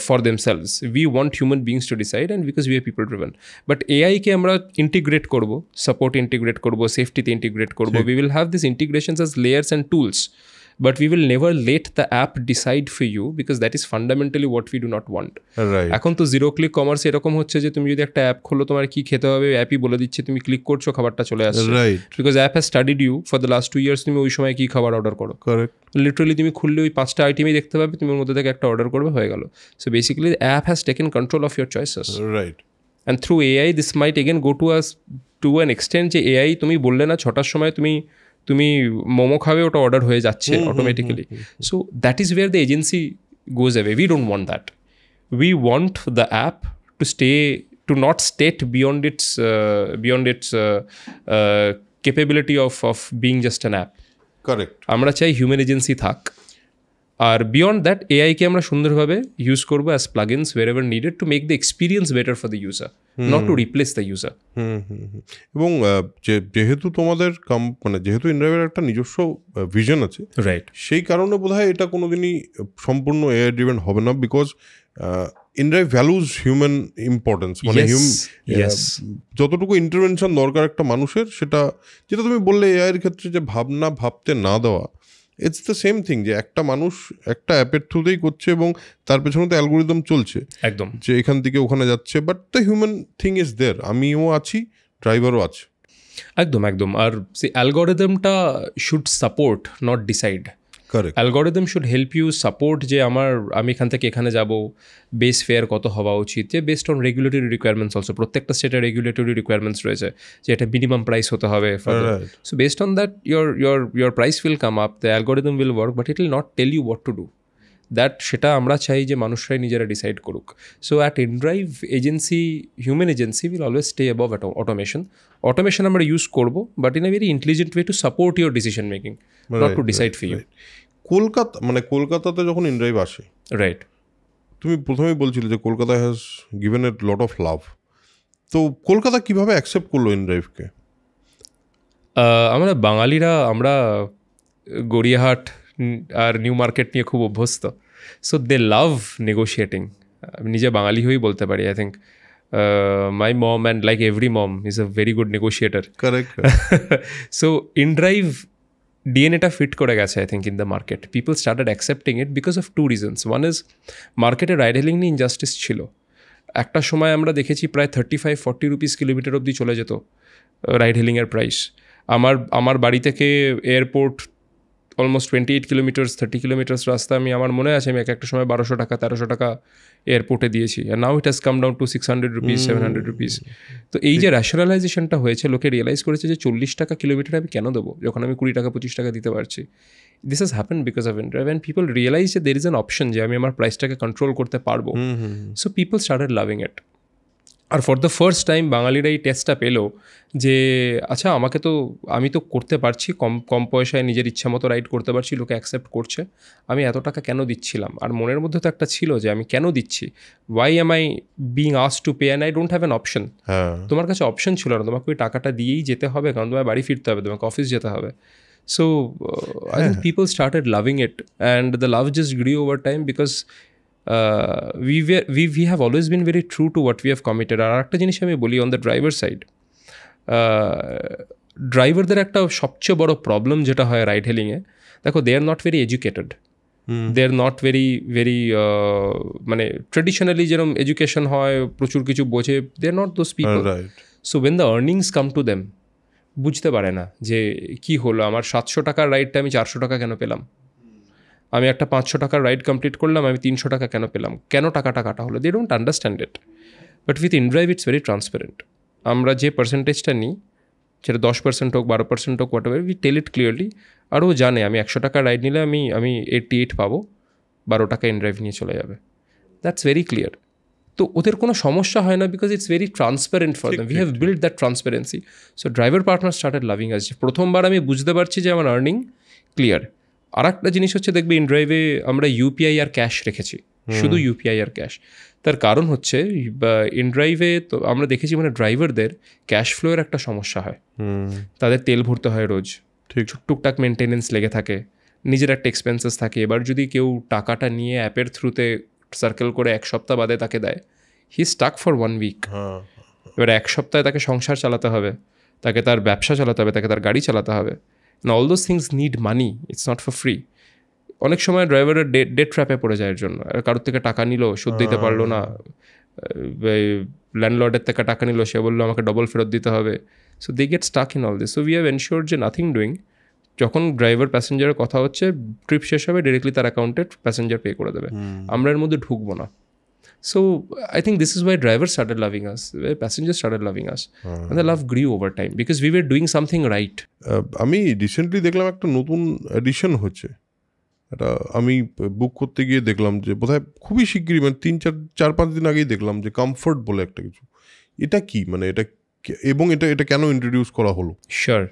for themselves. We want human beings to decide, and because we are people driven. But AI কে আমরা ইন্টিগ্রেট করব, সাপোর্ট ইন্টিগ্রেট করব, সেফটিতে ইন্টিগ্রেট করব, we will have these integrations as layers and tools, but we will never let the app decide for you, because that is fundamentally what we do not want. Right. এখন তো জিরো ক্লিক কমার্স এরকম হচ্ছে যে তুমি যদি একটা অ্যাপ খোলো, তোমার কি খেতে হবে অ্যাপই বলে দিচ্ছে, তুমি ক্লিক করছো, খাবারটা চলে আসছে। Right. Because app has studied you for the last 2 years, তুমি ওই সময় কি খাবার অর্ডার করো। Correct. লিটারালি তুমি খুললে ওই 5টা আইটেমই দেখতে পাবে, তুমি ওর মধ্যে থেকে একটা অর্ডার করবে, হয়ে গেল। So basically the app has taken control of your choices. Right. And through AI this might again go to an extent যে AI তুমি বললে না 6টার সময় তুমি মোমো খাবে, ওটা অর্ডার হয়ে যাচ্ছে automatically. So that is where the agency goes away. We don't want that. We want the app to not state beyond its capability of being just an app. Correct. আমরা চাই হিউম্যান এজেন্সি থাক, আর বিয়ন্ড দ্যাট এআইকে আমরা সুন্দরভাবে ইউজ করবো as plugins wherever needed to make the experience better for the user, not to replace the user. এবং যেহেতু তোমাদের মানে যেহেতু ইনড্রাইভের একটা নিজস্ব ভিশন আছে, রাইট, সেই কারণে বোধহয় এটা কোনোদিনই সম্পূর্ণ এআই ড্রিভেন হবে না, because inDrive values human importance. মানে যতটুকু ইন্টারভেনশন দরকার একটা মানুষের, সেটা যেটা তুমি বললে এআইয়ের ক্ষেত্রে যে ভাবতে না দেওয়া, ইটস দ্য সেম থিং, যে একটা মানুষ একটা অ্যাপের থ্রুতেই করছে এবং তার পেছনে তো অ্যালগোরিদম চলছে একদম, যে এখান থেকে ওখানে যাচ্ছে, but the human thing is there, আমিও আছি, ড্রাইভারও আছে। একদম। আর সেই অ্যালগোরিদমটা should support, not decide. Correct. Algorithm should help you support, যে আমি এখান থেকে এখানে যাব, বেস ফেয়ার কত হওয়া উচিত, যে based on regulatory requirements also. প্রত্যেকটা স্টেটের রেগুলেটরি রিকোয়ারমেন্টস রয়েছে, যে এটা মিনিমাম প্রাইস হতে হবে। So based on that your price will come up, the algorithm will work, but it will not tell you what to do. সেটা আমরা চাই যে মানুষরাই নিজেরা ডিসাইড করুক। So at InDrive agency, human agency will always stay above automation আমরা ইউজ করবো, but in a very intelligent way to support your decision making, not to decide for you. কলকাতাতে যখন ইনড্রাইভ আসে, রাইট, তুমি প্রথমেই বলছিলে যে Kolkata has given a lot of love, তো কলকাতা কিভাবে অ্যাকসেপ্ট করলো ইনড্রাইভকে? আমরা বাঙালিরা, আমরা গড়িয়াহাট আর নিউ মার্কেট নিয়ে খুব অভ্যস্ত। So they love negotiating. আমি নিজে বাঙালি হয়েই বলতে পারি। I think my mom and like every mom is a very good negotiator. Correct. So inDrive ডিএনএটা ফিট করে গেছে I think in the market. People started accepting it because of 2 reasons. One is মার্কেটে রাইড হেলিং নিয়ে ইনজাস্টিস ছিল। একটা সময় আমরা দেখেছি প্রায় 35-40 রুপিস কিলোমিটার অবধি চলে যেত রাইড হেলিংয়ের প্রাইস। আমার বাড়ি থেকে এয়ারপোর্ট অলমোস্ট 28 কিলোমিটার্স 30 কিলোমিটার্স রাস্তা আমি আমার মনে আছে আমি একটা সময় 1200 টাকা 1300 টাকা এয়ারপোর্টে দিয়েছি, আর now it has come down to 600 rupees 700 rupees. তো এই যে র্যাশনালাইজেশনটা হয়েছে, লোকে রিয়েলাইজ করেছে যে 40 টাকা কিলোমিটার আমি কেন দেবো যখন আমি 20 টাকা 25 টাকা দিতে পারছি। This has happen because of InDrive, and people realize যে দের ইজ অ্যান অপশন যে আমি আমার প্রাইসটাকে কন্ট্রোল করতে পারবো। So people started loving it. আর ফর দ্য ফার্স্ট টাইম বাঙালিরা এই টেস্টটা পেলো যে আচ্ছা আমি তো করতে পারছি, কম পয়সায় নিজের ইচ্ছা মতো রাইড করতে পারছি, লোকে অ্যাকসেপ্ট করছে, আমি এত টাকা কেন দিচ্ছিলাম। আর মনের মধ্যে তো একটা ছিল যে আমি কেন দিচ্ছি, why am I being asked to pay and I don't have an option. তোমার কাছে অপশন ছিল না, তোমাকে ওই টাকাটা দিয়েই যেতে হবে, কারণ তোমার বাড়ি ফিরতে হবে, তোমাকে অফিস যেতে হবে। So I think people started loving it, and the love just grew over time because we have always been very true to what we have committed. আর একটা জিনিস আমি বলি অন দ্য ড্রাইভার সাইড, ড্রাইভারদের একটা সবচেয়ে বড় প্রবলেম যেটা হয় রাইড হেলিংয়ে, দেখো they are not very educated, they are not very মানে ট্রেডিশনালি যেরকম এডুকেশন হয়, প্রচুর কিছু বোঝে, they are not those people. So when the earnings come to them, বুঝতে পারে না যে কি হলো, আমার 700 টাকার রাইডটা আমি 400 টাকা কেন পেলাম, আমি একটা 500 টাকার রাইড কমপ্লিট করলাম আমি 300 টাকা কেন পেলাম, কেন টাকাটা কাটা হলো, they don't understand it. But with inDrive it's very transparent. আমরা যে পার্সেন্টেজটা নিই, সেটা 10% হোক 12% হোক whatever, we tell it clearly. আর ও জানে আমি 100 টাকার রাইড নিলে আমি 88 পাবো, 12 টাকা ইনড্রাইভ নিয়ে চলে যাবে, দ্যাটস ভেরি ক্লিয়ার। তো ওদের কোনো সমস্যা হয় না, because it's very transparent for them, we have build that transparency. So driver partner started loving us. প্রথমবার আমি বুঝতে পারছি যে আমার আর্নিং ক্লিয়ার। আর একটা জিনিস হচ্ছে, দেখবে ইনড্রাইভে আমরা ইউপিআই আর ক্যাশ রেখেছি, শুধু ইউপিআই আর ক্যাশ। তার কারণ হচ্ছে ইনড্রাইভে তো আমরা দেখেছি মানে ড্রাইভারদের ক্যাশ ফ্লোয়ের একটা সমস্যা হয়, তাদের তেল ভরতে হয় রোজ, টুকটাক মেনটেনেন্স লেগে থাকে, নিজের একটা এক্সপেন্সেস থাকে। এবার যদি কেউ টাকাটা নিয়ে অ্যাপের থ্রুতে সার্কেল করে 1 সপ্তাহ বাদে তাকে দেয়, হি স্টাক ফর 1 উইক। এবার 1 সপ্তাহে তাকে সংসার চালাতে হবে, তাকে তার ব্যবসা চালাতে হবে, তাকে তার গাড়ি চালাতে হবে, and all those things need money, it's not for free. অনেক সময় ড্রাইভারের ডেট ট্র্যাপে পড়ে যায় এর জন্য। কারোর থেকে টাকা নিল, শোধ দিতে পারলো না, ল্যান্ডলর্ডের থেকে টাকা নিল, সে বললো আমাকে ডবল ফেরত দিতে হবে। So they get stuck in all this. So we have ensure যে নাথিং ডুইং, যখন ড্রাইভার প্যাসেঞ্জারের কথা হচ্ছে, ট্রিপ শেষ হবে ডিরেক্টলি তার অ্যাকাউন্টে প্যাসেঞ্জার পে করে দেবে, আমরা এর মধ্যে ঢুকবো না। So I think this is why drivers started loving us, why passengers started loving us, and the love grew over time because we were doing something right. আমি রিসেন্টলি দেখলাম একটা নতুন এডিশন হচ্ছে, এটা আমি বুক করতে গিয়ে দেখলাম যে বোধহয় খুবই শিগগিরই, মানে 4-5 দিন আগেই দেখলাম যে কমফোর্ট বলে একটা কিছু। এটা কি, মানে এটা এবং এটা কেন ইন্ট্রোডিউস করা হলো? শিওর,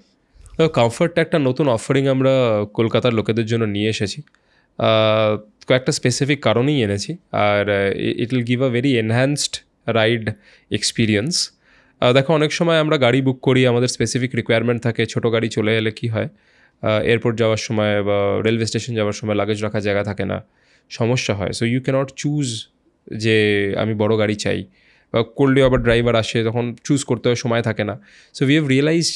কমফোর্টটা একটা নতুন অফারিং আমরা কলকাতার লোকেদের জন্য নিয়ে এসেছি, কয়েকটা স্পেসিফিক কারণেই এনেছি। আর it will give a very enhanced ride experience. দেখো অনেক সময় আমরা গাড়ি বুক করি, আমাদের স্পেসিফিক রিকোয়ারমেন্ট থাকে, ছোটো গাড়ি চলে এলে কী হয়, এয়ারপোর্ট যাওয়ার সময় বা রেলওয়ে স্টেশন যাওয়ার সময় লাগেজ রাখার জায়গা থাকে না, সমস্যা হয়। সো ইউ ক্যানট চুজ যে আমি বড় গাড়ি চাই, বা করলেও আবার ড্রাইভার আসে, তখন চুজ করতে হয়, সময় থাকে না। সো উই হ্যাভ রিয়েলাইজ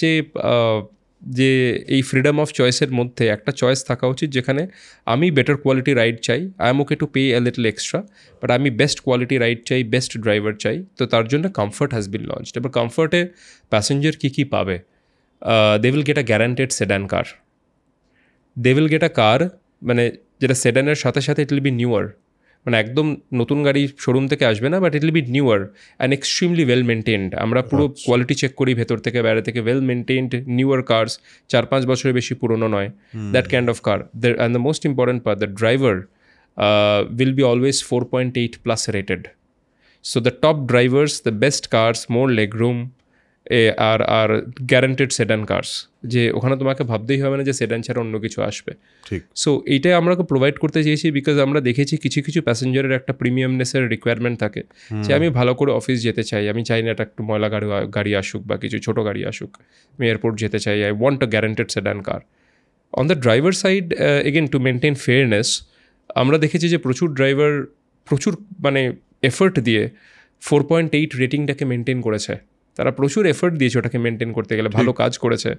যে এই ফ্রিডম অফ চয়েসের মধ্যে একটা চয়েস থাকা উচিত যেখানে আমি বেটার কোয়ালিটি রাইড চাই, I am okay to pay a little extra, but আমি বেস্ট কোয়ালিটি রাইড চাই, বেস্ট ড্রাইভার চাই। তো তার জন্য কমফর্ট হ্যাজ বিন লঞ্চড। এবার কমফর্টে প্যাসেঞ্জার কী পাবে, they will get a guaranteed sedan car, they will get a car, মানে যেটা সেডানের সাথে সাথে ইট উইল বি নিউয়ার, মানে একদম নতুন গাড়ি শোরুম থেকে আসবে না, but it will B newer and extremely well maintained. আমরা পুরো কোয়ালিটি চেক করি ভেতর থেকে বাইরে থেকে, ওয়েল মেনটেন্ড নিউয়ার কার্স, 4-5 বছরের বেশি পুরনো নয়, that kind of car. And the most important part, the driver will be always 4.8+ rated. So the top drivers, the best cars, more legroom, are guaranteed sedan cars, যে ওখানে তোমাকে ভাবতেই হবে না যে সেডান ছাড়া অন্য কিছু আসবে। ঠিক। সো এইটাই আমরা প্রোভাইড করতে চেয়েছি, বিকজ আমরা দেখেছি কিছু প্যাসেঞ্জারের একটা প্রিমিয়ামনেসের রিকোয়ারমেন্ট থাকে, যে আমি ভালো করে অফিস যেতে চাই, আমি চাই না এটা একটু ময়লা গাড়ি আসুক বা কিছু ছোটো গাড়ি আসুক, আমি এয়ারপোর্ট যেতে চাই, I want a guaranteed sedan car. On the driver side again to maintain fairness, আমরা দেখেছি যে প্রচুর ড্রাইভার প্রচুর মানে এফর্ট দিয়ে 4.8 রেটিংটাকে মেনটেন করেছে, তারা প্রচুর এফর্ট দিয়েছে ওটাকে মেনটেন করতে গেলে, ভালো কাজ করেছে,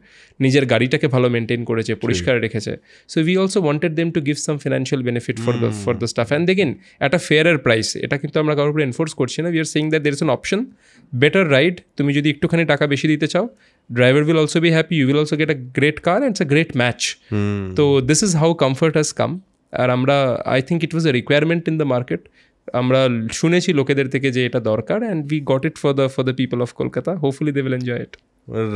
নিজের গাড়িটাকে ভালো মেনটেন করেছে, পরিষ্কার রেখেছে। So we also wanted them to give some financial benefit for the staff, and দেখেন একটা ফেয়ারের প্রাইস, এটা কিন্তু আমরা কারোর উপরে এনফোর্স করছি না, we are saying that there is an option, better ride, তুমি যদি একটুখানি টাকা বেশি দিতে চাও, driver will also be happy, you will also get a great car, and it's a great match. So this is how comfort has come. আর আমরা I think it was a requirement in the market. আমরা শুনেছি লোকেদের থেকে যে এটা দরকার, and we got it for the people of Kolkata. Hopefully they will enjoy it.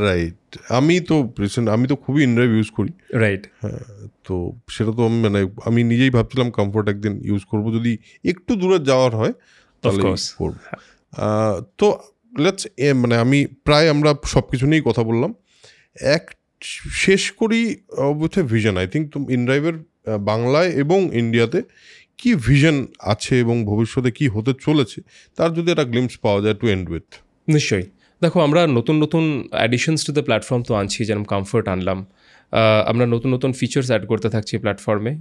Right. আমি তো খুবই ইনড্রাইভ ইউজ করি, Right. তো সেটা তো আমি নিজেই ভাবছিলাম কমফোর্ট একদিন ইউজ করব, যদি একটু দূরে যাওয়ার হয় তাহলে course. করব। তো লেটস আমি প্রায় আমরা সব কিছু নিয়েই কথা বললাম, শেষ করি with a vision. I think ইনড্রাইভের বাংলায় এবং ইন্ডিয়াতে কি ভিশন আছে এবং ভবিষ্যতে কি হতে চলেছে তার যদি একটা গ্লিম্পস পাওয়া যায় টু এন্ড উইথ। নিশ্চয়ই। দেখো, আমরা নতুন অ্যাডিশনস টু দ্য প্ল্যাটফর্ম তো আনছি, যেরকম কমফোর্ট আনলাম, আমরা নতুন ফিচার্স অ্যাড করতে থাকছি প্ল্যাটফর্মে।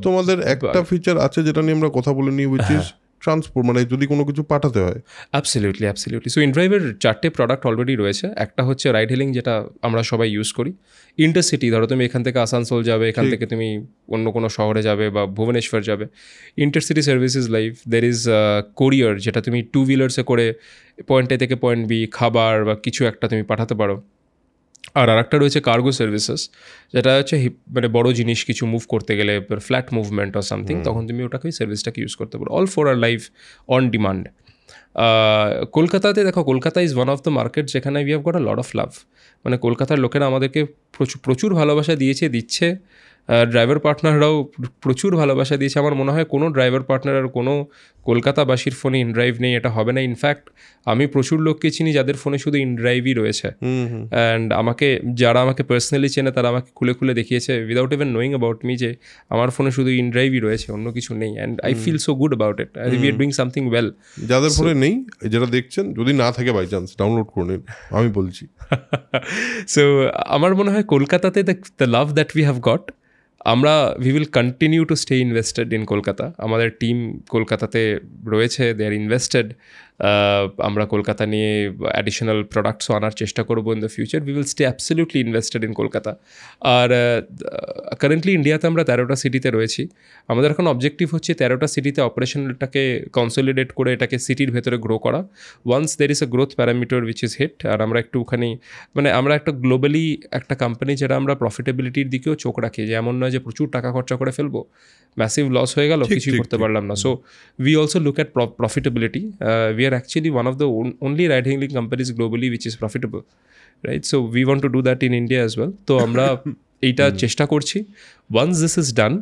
তোমাদের একটা ফিচার আছে যেটা নিয়ে আমরা কথা বলে নিই, উইচ ইজ ট্রান্সপোর্ট, মানে যদি কোনো কিছু পাঠাতে হয়। অ্যাবসলিউটলি। সো ইনড্রাইভের 4টে প্রোডাক্ট অলরেডি রয়েছে। একটা হচ্ছে রাইড হেলিং, যেটা আমরা সবাই ইউজ করি। ইন্টারসিটি, ধরো তুমি এখান থেকে আসানসোল যাবে, এখান থেকে তুমি অন্য কোনো শহরে যাবে বা ভুবনেশ্বর যাবে, intercity service is live. There is কোরিয়ার, যেটা তুমি 2 হুইলার্সে করে পয়েন্ট এ থেকে পয়েন্ট বি খাবার বা কিছু একটা তুমি পাঠাতে পারো। আর আরেকটা রয়েছে কার্গো সার্ভিসেস, যেটা হচ্ছে মানে বড় জিনিস কিছু মুভ করতে গেলে, ফ্ল্যাট মুভমেন্ট অর সামথিং, তখন তুমি ওটাকে সার্ভিসটাকে ইউজ করতে পারো। All for our life on demand. কলকাতাতে দেখো, Kolkata is one of the market যেখানে we have got a lot of love. মানে কলকাতার লোকেরা আমাদেরকে প্রচুর ভালোবাসা দিচ্ছে। ড্রাইভার পার্টনাররাও প্রচুর ভালোবাসা দিয়েছে। আমার মনে হয় কোনো ড্রাইভার পার্টনার আর কোনো কলকাতাবাসীর ফোনে ইনড্রাইভ নেই, এটা হবে না। ইনফ্যাক্ট আমি প্রচুর লোককে চিনি যাদের ফোনে শুধু ইনড্রাইভই রয়েছে, অ্যান্ড যারা আমাকে পার্সোনালি চেনে তারা আমাকে খুলে দেখিয়েছে without even knowing about me যে আমার ফোনে শুধু ইনড্রাইভই রয়েছে, অন্য কিছু নেই। And I feel so good about it, we are doing something well. যাদের ফোনে নেই, যেটা দেখছেন, যদি না থাকে বাই চান্স ডাউনলোড করে নিন, আমি বলছি। সো আমার মনে হয় কলকাতাতে the love that we have got, আমরা we will continue to stay invested in Kolkata. আমাদের টিম কলকাতাতে রয়েছে, দে আর ইনভেস্টেড। আমরা কলকাতা নিয়ে অ্যাডিশনাল প্রোডাক্টসও আনার চেষ্টা করবো in the future. We will stay absolutely invested in Kolkata. আর কারেন্টলি ইন্ডিয়াতে আমরা 13টা সিটিতে রয়েছি। আমাদের এখন অবজেক্টিভ হচ্ছে 13টা সিটিতে অপারেশনটাকে কনসলিডেট করে এটাকে সিটির ভেতরে গ্রো করা। Once there is a growth parameter which is hit, আর আমরা একটুখানি আমরা একটা গ্লোবালি একটা কোম্পানি যেটা আমরা প্রফিটেবিলিটির দিকেও চোখ রাখি, যে এমন নয় যে প্রচুর টাকা খরচা করে ফেলবো, ম্যাসিভ লস হয়ে গেল, কিছুই করতে পারলাম না। So we also look at profitability. We are actually one of the only ride hailing companies globally which is profitable, right? So we want to do that in India as well. তো আমরা এইটা চেষ্টা করছি। once this is done,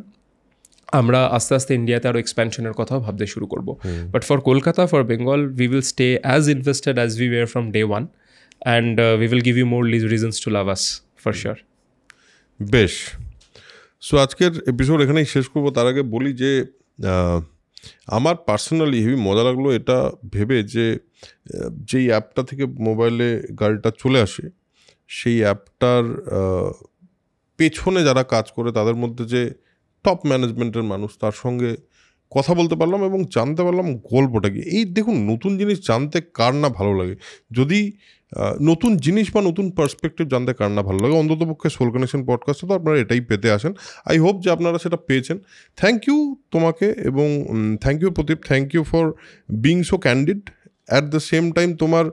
আমরা আস্তে আস্তে ইন্ডিয়াতে আরও এক্সপ্যানশনের কথাও ভাবতে শুরু করব। But for Kolkata, for Bengal, we will stay as invested as we were from day one, and we will give you more reasons to love us for sure. বেশ। সো আজকের এপিসোড এখানেই শেষ করবো। তার আগে বলি যে আমার পার্সোনালি হেভি মজা লাগলো এটা ভেবে যে যেই অ্যাপটা থেকে মোবাইলে গাড়িটা চলে আসে, সেই অ্যাপটার পেছনে যারা কাজ করে তাদের মধ্যে যে টপ ম্যানেজমেন্টের মানুষ, তার সঙ্গে কথা বলতে পারলাম এবং জানতে পারলাম গল্পটা কি। এই দেখুন, নতুন জিনিস জানতে কার না ভালো লাগে, যদি নতুন জিনিস বা নতুন পার্সপেক্টিভ জানতে কার না ভালো লাগে। অন্ততপক্ষে সোল কানেকশন পডকাস্টে তো আপনারা এটাই পেতে আসেন। আই হোপ যে আপনারা সেটা পেয়েছেন। থ্যাংক ইউ তোমাকে, এবং thank you Pradeep, thank you for being so candid. At the same time তোমার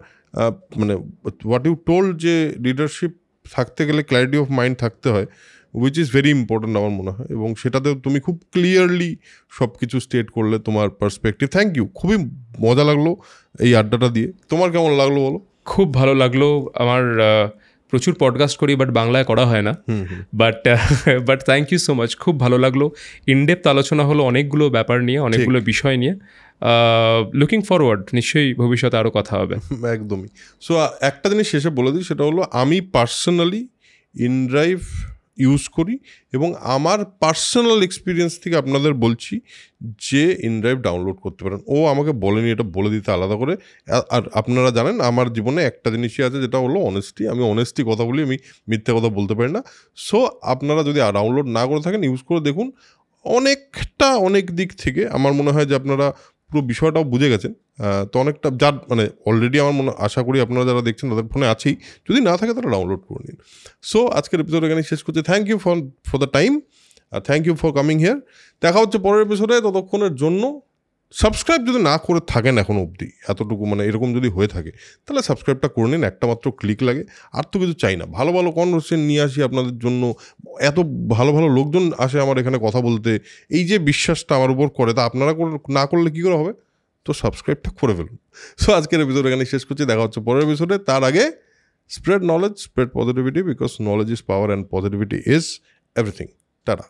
হোয়াট ইউ টোল্ড, যে লিডারশিপ থাকতে গেলে ক্ল্যারিটি অফ মাইন্ড থাকতে হয়, উইচ ইজ ভেরি ইম্পর্ট্যান্ট আমার মনে হয়, এবং সেটাতেও তুমি খুব ক্লিয়ারলি সব কিছু স্টেট করলে তোমার পার্সপেক্টিভ। থ্যাংক ইউ, খুবই মজা লাগলো এই আড্ডাটা দিয়ে। তোমার কেমন লাগলো বলো? খুব ভালো লাগলো। আমার প্রচুর পডকাস্ট করি, বাট বাংলায় করা হয় না। But thank you so much, খুব ভালো লাগলো। ইনডেপথ আলোচনা হলো অনেকগুলো ব্যাপার নিয়ে, অনেকগুলো বিষয় নিয়ে। লুকিং ফরওয়ার্ড, নিশ্চয়ই ভবিষ্যতে আরও কথা হবে। একদমই। সো একটা জিনিস শেষে বলে দিই, সেটা হলো আমি পার্সোনালি ইনড্রাইভ ইউজ করি, এবং আমার পার্সোনাল এক্সপিরিয়েন্স থেকে আপনাদের বলছি যে ইনড্রাইভ ডাউনলোড করতে পারেন। ও আমাকে বলেনি, এটা বলে দিতে আলাদা করে। আর আপনারা জানেন আমার জীবনে একটা জিনিসই আছে, যেটা হলো অনেস্টি। আমি অনেস্টি কথা বলি, আমি মিথ্যে কথা বলতে পারি না। সো আপনারা যদি ডাউনলোড না করে থাকেন, ইউজ করে দেখুন। অনেক দিক থেকে আমার মনে হয় যে আপনারা পুরো বিষয়টাও বুঝে গেছেন। তো অনেকটা যার অলরেডি আমার আশা করি আপনারা যারা দেখছেন তাদের ফোনে আছেই, যদি না থাকে তারা ডাউনলোড করে নিন। সো আজকের এপিসোড এখানে শেষ করছি। Thank you for the time, thank you for coming here. দেখা হচ্ছে পরের এপিসোডে। ততক্ষণের জন্য সাবস্ক্রাইব যদি না করে থাকেন এখনও অবধি, এতটুকু মানে এরকম যদি হয়ে থাকে, তাহলে সাবস্ক্রাইবটা করে নিন। একটা মাত্র ক্লিক লাগে, আর তো কিছু চাই না। ভালো ভালো কনভারসেশন নিয়ে আসি আপনাদের জন্য, এত ভালো ভালো লোকজন আসে আমার এখানে কথা বলতে। এই যে বিশ্বাসটা আমার উপর করে, তা আপনারা না করলে কী করে হবে? তো সাবস্ক্রাইবটা করে ফেলুন। সো আজকের এপিসোড এখানে শেষ করছি, দেখা হচ্ছে পরের এপিসোডে। তার আগে spread knowledge, spread positivity, because knowledge is power and positivity is everything. Tata.